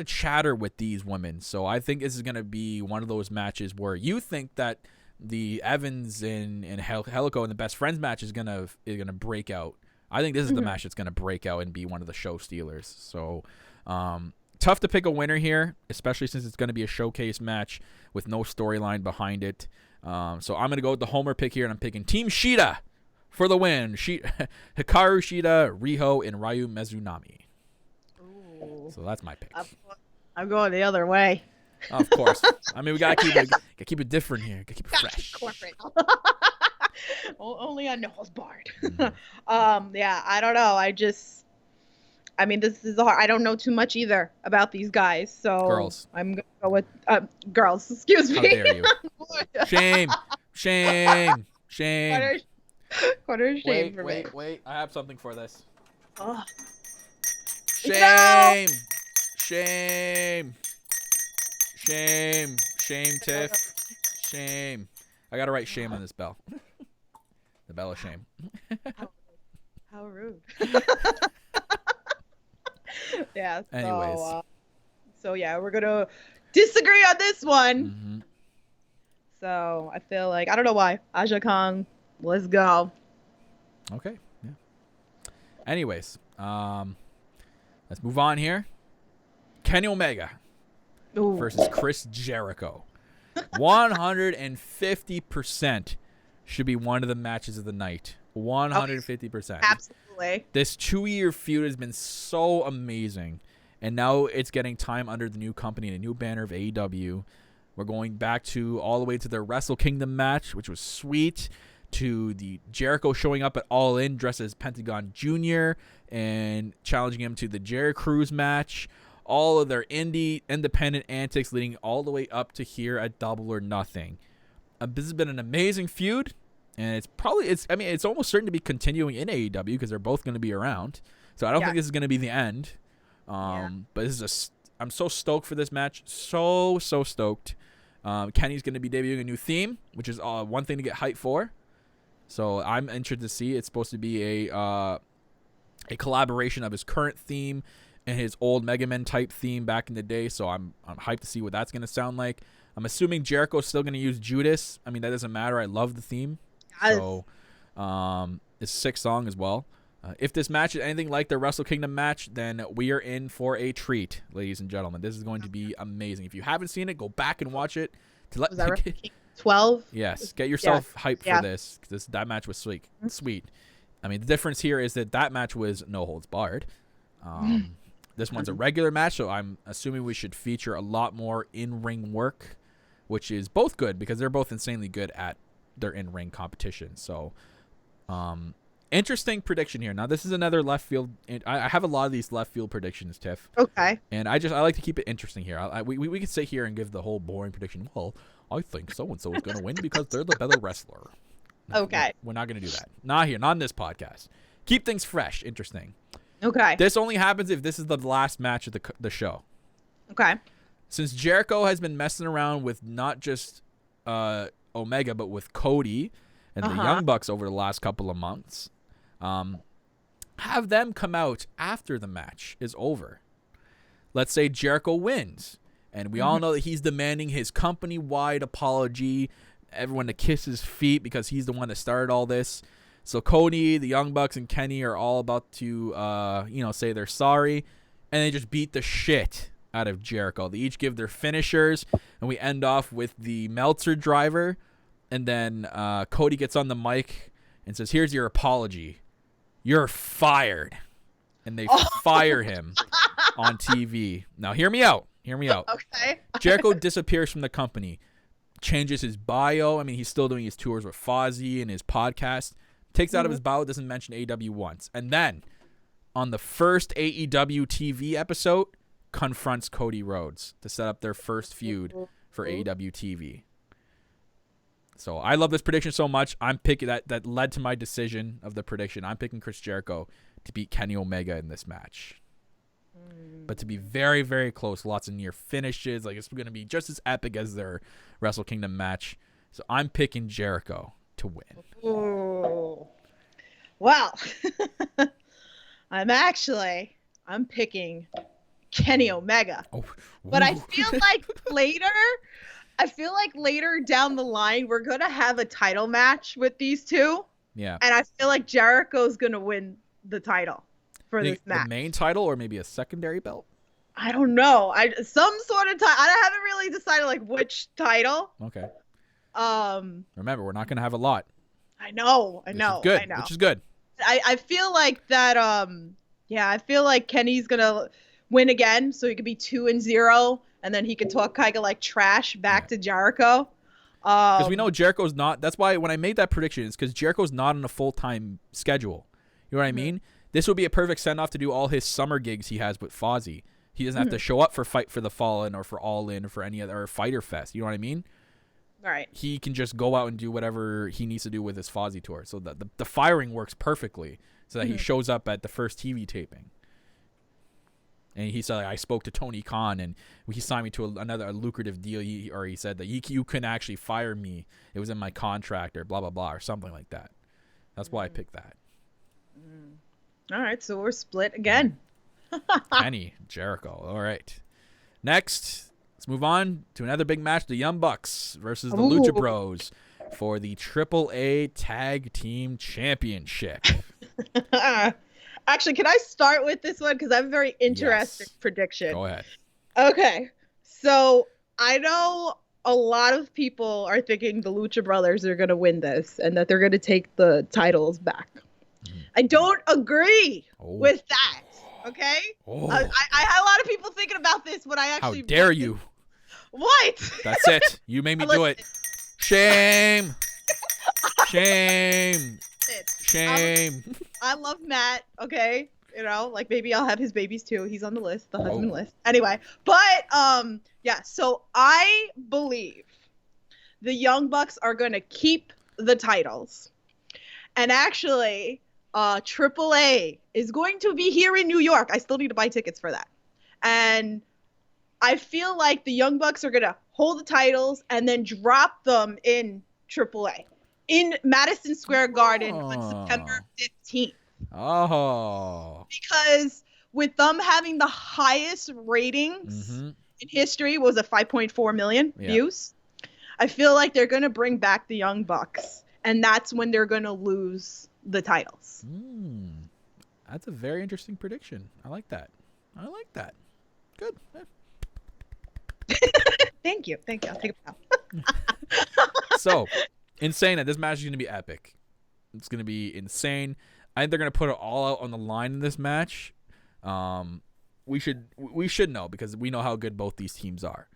S6: chatter with these women. So I think this is going to be one of those matches where you think that the Evans and Angelico and the Best Friends match is gonna break out. I think this is the match that's going to break out and be one of the show stealers. So tough to pick a winner here, especially since it's going to be a showcase match with no storyline behind it. So I'm going to go with the homer pick here, and I'm picking Team Shida for the win. Hikaru Shida, Riho, and Ryu Mizunami. Ooh. So that's my pick.
S7: I'm going the other way.
S6: Of course. I mean, we gotta keep it different here. Gotta keep it fresh.
S7: Corporate. Only on No Holds Barred. Yeah, I don't know. I mean, this is hard. I don't know too much either about these guys, so
S6: Girls.
S7: I'm gonna go with girls. Excuse me.
S6: How dare you? Shame.
S7: Quarter shame for me.
S6: Wait. I have something for this.
S7: Oh.
S6: Shame. Shame, Tiff. Shame. I gotta write shame on this bell. The bell of shame.
S7: How rude. Yeah.
S6: Anyways.
S7: So yeah, we're gonna disagree on this one.
S6: Mm-hmm.
S7: So I feel like I don't know why. Aja Kong, let's go.
S6: Okay. Yeah. Anyways, let's move on here. Kenny Omega versus Chris Jericho. 150% should be one of the matches of the night. 150%.
S7: Absolutely.
S6: This 2-year feud has been so amazing. And now it's getting time under the new company, the new banner of AEW. We're going back to all the way to their Wrestle Kingdom match, which was sweet, to the Jericho showing up at All In dressed as Pentagon Jr. and challenging him to the Jerry Cruz match. All of their independent antics leading all the way up to here at Double or Nothing. This has been an amazing feud, and it's almost certain to be continuing in AEW because they're both going to be around. So I don't think this is going to be the end. But I'm so stoked for this match. So stoked. Kenny's going to be debuting a new theme, which is one thing to get hyped for. So I'm interested to see. It's supposed to be a collaboration of his current theme and his old Mega Man type theme back in the day. So I'm hyped to see what that's going to sound like. I'm assuming Jericho's still going to use Judas. I mean, that doesn't matter. I love the theme.
S7: Yes.
S6: So it's a sick song as well. If this match is anything like the Wrestle Kingdom match, then we are in for a treat, ladies and gentlemen. This is going to be amazing. If you haven't seen it, go back and watch it.
S7: Was that Wrestle Kingdom 12?
S6: Yes, get yourself hyped for this. That match was sweet. I mean, the difference here is that match was no holds barred. This one's a regular match, so I'm assuming we should feature a lot more in-ring work, which is both good because they're both insanely good at their in-ring competition. So, interesting prediction here. Now, this is another left field. I have a lot of these left field predictions, Tiff.
S7: Okay.
S6: And I like to keep it interesting here. We could sit here and give the whole boring prediction. Well, I think so-and-so is going to win because they're the better wrestler.
S7: Okay.
S6: We're not going to do that. Not here. Not in this podcast. Keep things fresh, interesting.
S7: Okay.
S6: This only happens if this is the last match of the show.
S7: Okay.
S6: Since Jericho has been messing around with not just Omega, but with Cody and the Young Bucks over the last couple of months, have them come out after the match is over. Let's say Jericho wins, and we all know that he's demanding his company-wide apology, everyone to kiss his feet because he's the one that started all this. So Cody, the Young Bucks, and Kenny are all about to, say they're sorry, and they just beat the shit out of Jericho. They each give their finishers, and we end off with the Meltzer driver, and then Cody gets on the mic and says, "Here's your apology. You're fired." And they fire him on TV. Now, hear me out.
S7: Okay.
S6: Jericho disappears from the company, changes his bio. I mean, he's still doing his tours with Fozzy and his podcast. Takes out of his bio, doesn't mention AEW once. And then, on the first AEW TV episode, confronts Cody Rhodes to set up their first feud for AEW TV. So I love this prediction so much. I'm picking that led to my decision of the prediction. I'm picking Chris Jericho to beat Kenny Omega in this match. But to be very, very close, lots of near finishes. Like, it's going to be just as epic as their Wrestle Kingdom match. So I'm picking Jericho to win.
S7: Ooh. Well, I'm picking Kenny Omega. But I feel like later down the line, we're going to have a title match with these two.
S6: Yeah.
S7: And I feel like Jericho's going to win the title for this match.
S6: The main title or maybe a secondary belt?
S7: I don't know. Some sort of title. I haven't really decided like which title.
S6: Okay. Remember, we're not going to have a lot.
S7: I know.
S6: Good.
S7: I know.
S6: Which is good.
S7: I feel like that. I feel like Kenny's gonna win again, so he could be 2-0, and then he could talk kind of like trash back to Jericho.
S6: Because we know Jericho's not. That's why when I made that prediction, it's because Jericho's not on a full-time schedule. You know what I mean? This would be a perfect send-off to do all his summer gigs he has with Fozzy. He doesn't have to show up for Fight for the Fallen or for All In or for any other Fighter Fest. You know what I mean?
S7: Right.
S6: He can just go out and do whatever he needs to do with his Fozzy tour. So the firing works perfectly so that he shows up at the first TV taping. And he said, I spoke to Tony Khan, and he signed me to another lucrative deal. He said that you couldn't actually fire me. It was in my contract or blah, blah, blah, or something like that. That's why I picked that.
S7: All right, so we're split again.
S6: Kenny, Jericho. All right. Next, let's move on to another big match, the Young Bucks versus the Lucha Bros for the AAA Tag Team Championship.
S7: Actually, can I start with this one? Because I have a very interesting prediction.
S6: Go ahead.
S7: Okay. So I know a lot of people are thinking the Lucha Brothers are going to win this and that they're going to take the titles back. I don't agree with that. Okay? I had a lot of people thinking about this, but I actually...
S6: How dare you?
S7: What?
S6: That's it. You made me do it. Shame. Shame. Shame.
S7: I love Matt, okay? You know, like maybe I'll have his babies too. He's on the list, the husband list. Anyway, but yeah, so I believe the Young Bucks are going to keep the titles. And actually, AAA is going to be here in New York. I still need to buy tickets for that. And I feel like the Young Bucks are going to hold the titles and then drop them in AAA in Madison Square Garden on September 15th.
S6: Oh.
S7: Because with them having the highest ratings in history, was it 5.4 million views? I feel like they're going to bring back the Young Bucks, and that's when they're going to lose the titles.
S6: That's a very interesting prediction. I like that. Good.
S7: Thank you. I'll take it out.
S6: So, in saying that, this match is going to be epic. It's going to be insane. I think they're going to put it all out on the line in this match. We should know because we know how good both these teams are.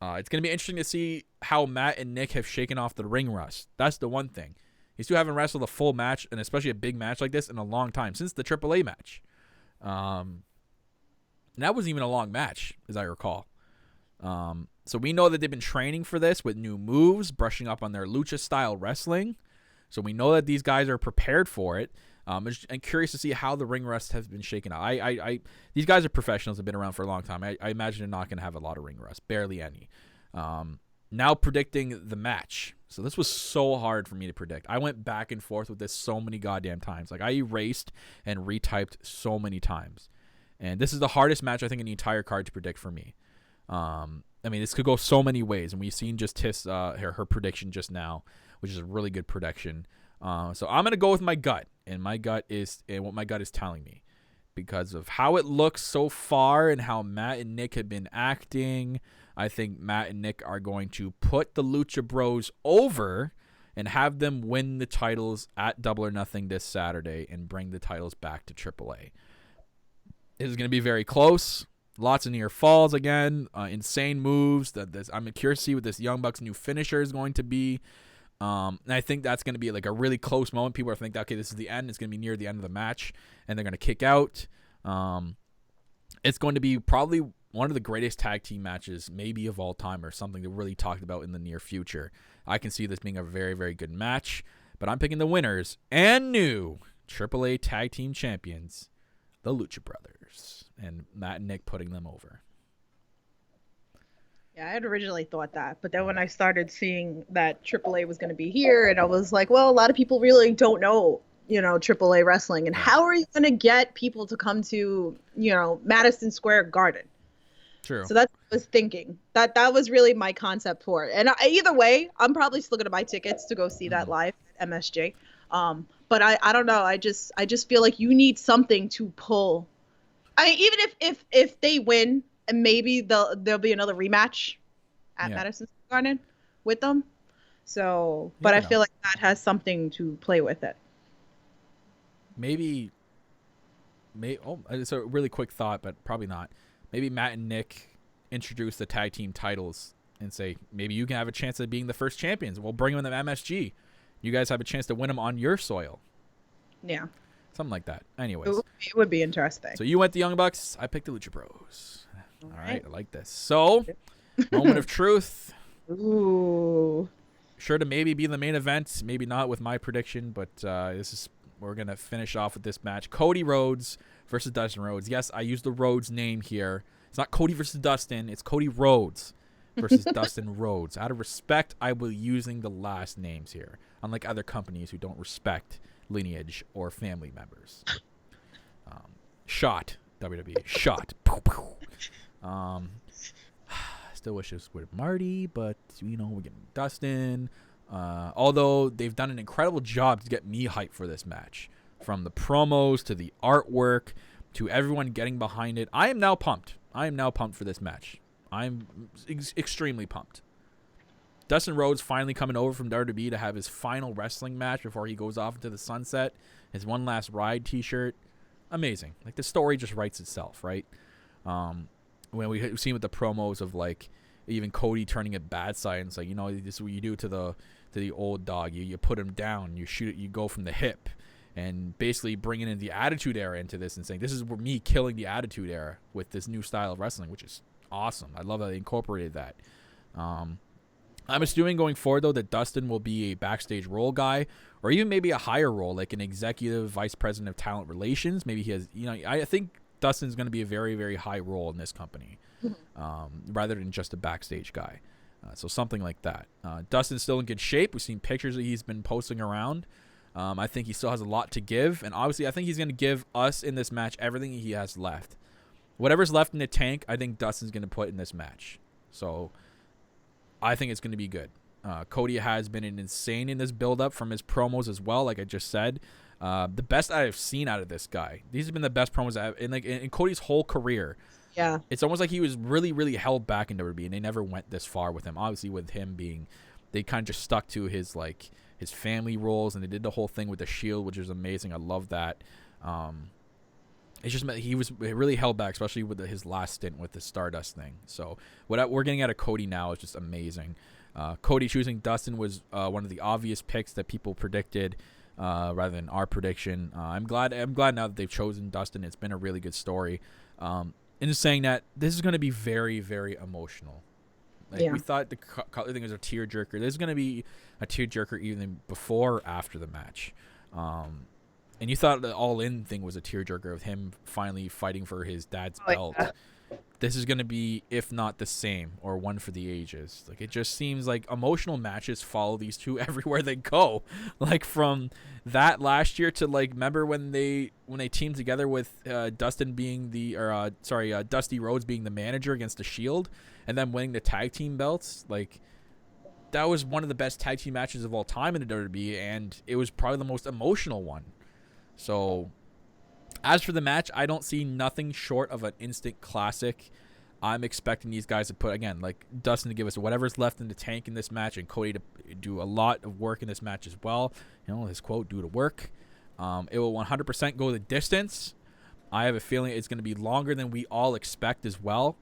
S6: It's going to be interesting to see how Matt and Nick have shaken off the ring rust. That's the one thing. These two haven't wrestled a full match, and especially a big match like this, in a long time, since the AAA match. And that wasn't even a long match, as I recall. So we know that they've been training for this with new moves, brushing up on their lucha-style wrestling. So we know that these guys are prepared for it. I'm curious to see how the ring rust has been shaken out. These guys are professionals, have been around for a long time. I imagine they're not going to have a lot of ring rust, barely any. Now predicting the match. So this was so hard for me to predict. I went back and forth with this so many goddamn times. Like, I erased and retyped so many times. And this is the hardest match, I think, in the entire card to predict for me. I mean, this could go so many ways, and we've seen just Tiff's her prediction just now, which is a really good prediction. So I'm gonna go with my gut, and what my gut is telling me, because of how it looks so far and how Matt and Nick have been acting. I think Matt and Nick are going to put the Lucha Bros over and have them win the titles at Double or Nothing this Saturday and bring the titles back to AAA. It is going to be very close. Lots of near falls again. Insane moves. I'm curious to see what this Young Bucks new finisher is going to be. And I think that's going to be like a really close moment. People are thinking, okay, this is the end. It's going to be near the end of the match, and they're going to kick out. It's going to be probably one of the greatest tag team matches maybe of all time, or something that really talked about in the near future. I can see this being a very, very good match, but I'm picking the winners and new AAA Tag Team Champions, the Lucha Brothers, and Matt and Nick putting them over.
S7: Yeah, I had originally thought that, but then when I started seeing that AAA was going to be here, and I was like, well, a lot of people really don't know, AAA wrestling, and how are you going to get people to come to, Madison Square Garden?
S6: True.
S7: So that's what I was thinking. That was really my concept for it. And either way, I'm probably still going to buy tickets to go see that live at MSG. But I don't know. I just feel like you need something to pull. I mean, even if they win, and maybe there'll be another rematch at Madison Square Garden with them. So, but I feel like that has something to play with it.
S6: Maybe. Oh, it's a really quick thought, but probably not. maybe Matt and Nick introduce the tag team titles and say, maybe you can have a chance at being the first champions. We'll bring them in the MSG. You guys have a chance to win them on your soil.
S7: Yeah.
S6: Something like that. Anyways.
S7: It would be interesting.
S6: So you went the Young Bucks. I picked the Lucha Bros. All right. I like this. So, moment of truth.
S7: Ooh.
S6: Sure to maybe be the main event. Maybe not with my prediction, but we're going to finish off with this match. Cody Rhodes versus Dustin Rhodes. Yes, I used the Rhodes name here. It's not Cody versus Dustin. It's Cody Rhodes versus Dustin Rhodes. Out of respect, I will be using the last names here, unlike other companies who don't respect lineage or family members. Shot. WWE. Shot. Still wish this with Marty, but, we're getting Dustin. Although they've done an incredible job to get me hyped for this match. From the promos to the artwork to everyone getting behind it. I am now pumped. For this match. I'm extremely pumped. Dustin Rhodes finally coming over from WWE to have his final wrestling match before he goes off into the sunset. His one last ride t-shirt. Amazing. Like, the story just writes itself, right? When we've seen with the promos of, like, even Cody turning it bad side, and it's like, this is what you do to the old dog. You put him down, you shoot it, you go from the hip, and basically bringing in the Attitude Era into this and saying, this is me killing the Attitude Era with this new style of wrestling, which is awesome. I love that they incorporated that. I'm assuming going forward, though, that Dustin will be a backstage role guy, or even maybe a higher role, like an executive vice president of talent relations. Maybe he has, I think Dustin's going to be a very, very high role in this company, rather than just a backstage guy. So something like that. Dustin's still in good shape. We've seen pictures that he's been posting around. I think he still has a lot to give, and obviously I think he's going to give us in this match everything he has left. Whatever's left in the tank, I think Dustin's going to put in this match. So I think it's going to be good. Cody has been insane in this build-up from his promos as well, like I just said. The best I've seen out of this guy. These have been the best promos I've in Cody's whole career.
S7: Yeah.
S6: It's almost like he was really, really held back in WWE, and they never went this far with him. Obviously, with him being, they kind of just stuck to his family roles, and they did the whole thing with the Shield, which is amazing. I love that. It's just he was really held back, especially with his last stint with the Stardust thing. So what we're getting out of Cody now is just amazing. Cody choosing Dustin was one of the obvious picks that people predicted, rather than our prediction. I'm glad now that they've chosen Dustin. It's been a really good story. And just saying that this is going to be very, very emotional. We thought the Cutler thing was a tearjerker. There's going to be a tearjerker even before or after the match. And you thought the All In thing was a tearjerker of him finally fighting for his dad's belt. Yeah. This is going to be, if not the same, or one for the ages. Like, it just seems like emotional matches follow these two everywhere they go. Like, from that last year to, like, remember when they teamed together with Dusty Rhodes being the manager against the Shield, and then winning the tag team belts. Like, that was one of the best tag team matches of all time in the WWE, and it was probably the most emotional one. So, as for the match, I don't see nothing short of an instant classic. I'm expecting these guys to put, again, like Dustin to give us whatever's left in the tank in this match, and Cody to do a lot of work in this match as well. His quote, do the work. It will 100% go the distance. I have a feeling it's going to be longer than we all expect as well.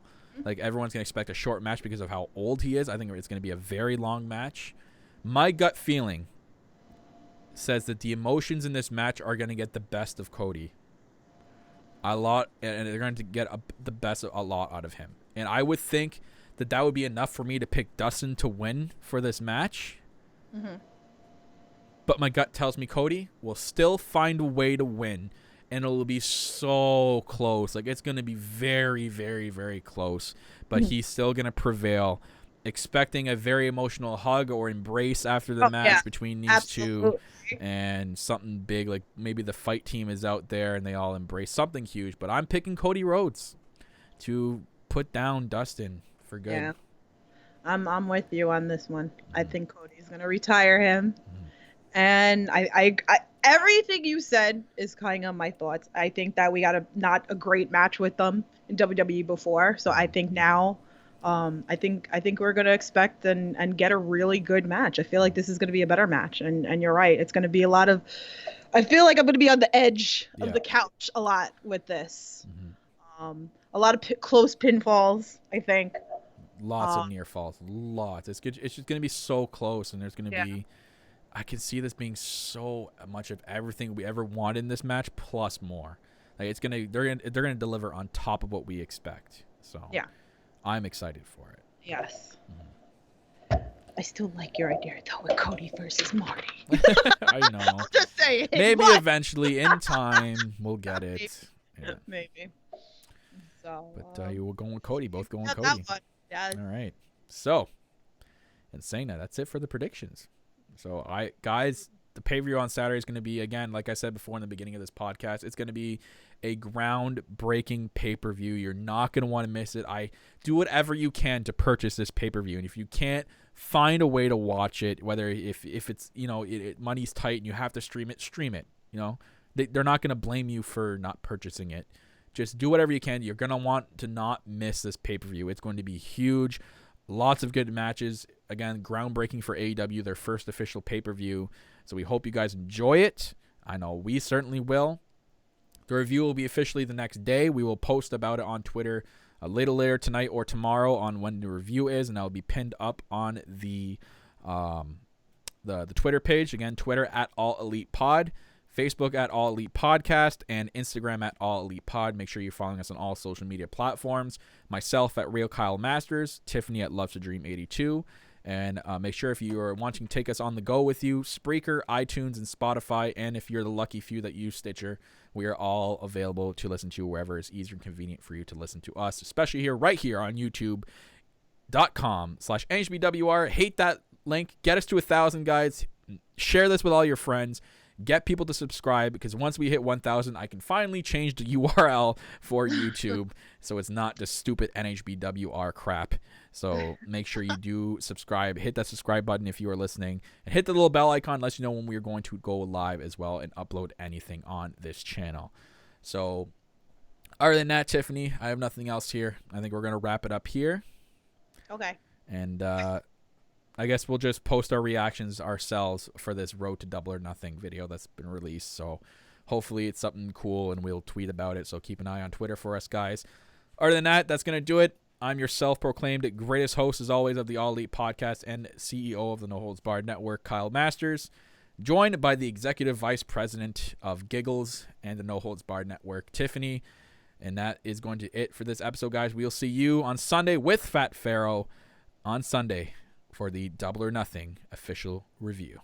S6: Like, everyone's going to expect a short match because of how old he is. I think it's going to be a very long match. My gut feeling says that the emotions in this match are going to get the best of Cody. A lot, and they're going to get the best a lot out of him. And I would think that would be enough for me to pick Dustin to win for this match. Mm-hmm. But my gut tells me Cody will still find a way to win, and it'll be so close. Like, it's going to be very, very, very close. But he's still going to prevail, expecting a very emotional hug or embrace after the match between these two. And something big, like maybe the fight team is out there and they all embrace something huge. But I'm picking Cody Rhodes to put down Dustin for good. Yeah,
S7: I'm with you on this one. I think Cody's gonna retire him, and I everything you said is kind of my thoughts. I think that we got not a great match with them in WWE before, so I think now. I think we're going to expect and get a really good match. I feel like this is going to be a better match. And you're right. It's going to be a lot of, I feel like I'm going to be on the edge of the couch a lot with this. Mm-hmm. A lot of close pinfalls, I think.
S6: Lots of near falls. Lots. It's good. It's just going to be so close, and there's going to be. I can see this being so much of everything we ever wanted in this match, plus more. Like it's gonna, they're gonna deliver on top of what we expect. So
S7: yeah,
S6: I'm excited for it.
S7: Yes. I still like your idea though with Cody versus Marty.
S6: I know.
S7: I'm just saying.
S6: Maybe
S7: but...
S6: eventually, in time, we'll get it. Yeah.
S7: Maybe. So.
S6: But you were going with Cody. Both going with
S7: that
S6: Cody.
S7: one. Yeah.
S6: All right. So, and saying that's it for the predictions. So, guys, the pay-per-view on Saturday is going to be, again, like I said before in the beginning of this podcast, it's going to be a groundbreaking pay-per-view. You're not going to want to miss it. I do whatever you can to purchase this pay-per-view, and if you can't find a way to watch it, whether if it's, money's tight and you have to stream it. They're not going to blame you for not purchasing it. Just do whatever you can. You're going to want to not miss this pay-per-view. It's going to be huge. Lots of good matches. Again, groundbreaking for AEW, their first official pay-per-view. So we hope you guys enjoy it. I know we certainly will. The review will be officially the next day. We will post about it on Twitter a little later tonight or tomorrow on when the review is, and that will be pinned up on the Twitter page. Again, Twitter at All Elite Pod, Facebook at All Elite Podcast, and Instagram at All Elite Pod. Make sure you're following us on all social media platforms. Myself at Real Kyle Masters, Tiffany at Loves to Dream 82. And make sure if you are wanting to take us on the go with you, Spreaker, iTunes, and Spotify. And if you're the lucky few that use Stitcher, we are all available to listen to wherever is easier and convenient for you to listen to us, especially right here on YouTube.com/NHBWR. Hate that link. Get us to 1,000, guys. Share this with all your friends. Get people to subscribe, because once we hit 1,000, I can finally change the URL for YouTube so it's not just stupid NHBWR crap. So make sure you do subscribe. Hit that subscribe button if you are listening. And hit the little bell icon. Let you know when we are going to go live as well and upload anything on this channel. So other than that, Tiffany, I have nothing else here. I think we're going to wrap it up here.
S7: Okay.
S6: And I guess we'll just post our reactions ourselves for this Road to Double or Nothing video that's been released. So hopefully it's something cool and we'll tweet about it. So keep an eye on Twitter for us, guys. Other than that, that's going to do it. I'm your self-proclaimed greatest host, as always, of the All Elite Podcast and CEO of the No Holds Barred Network, Kyle Masters, joined by the Executive Vice President of Giggles and the No Holds Barred Network, Tiffany. And that is going to it for this episode, guys. We'll see you on Sunday with Fat Pharaoh on Sunday for the Double or Nothing official review.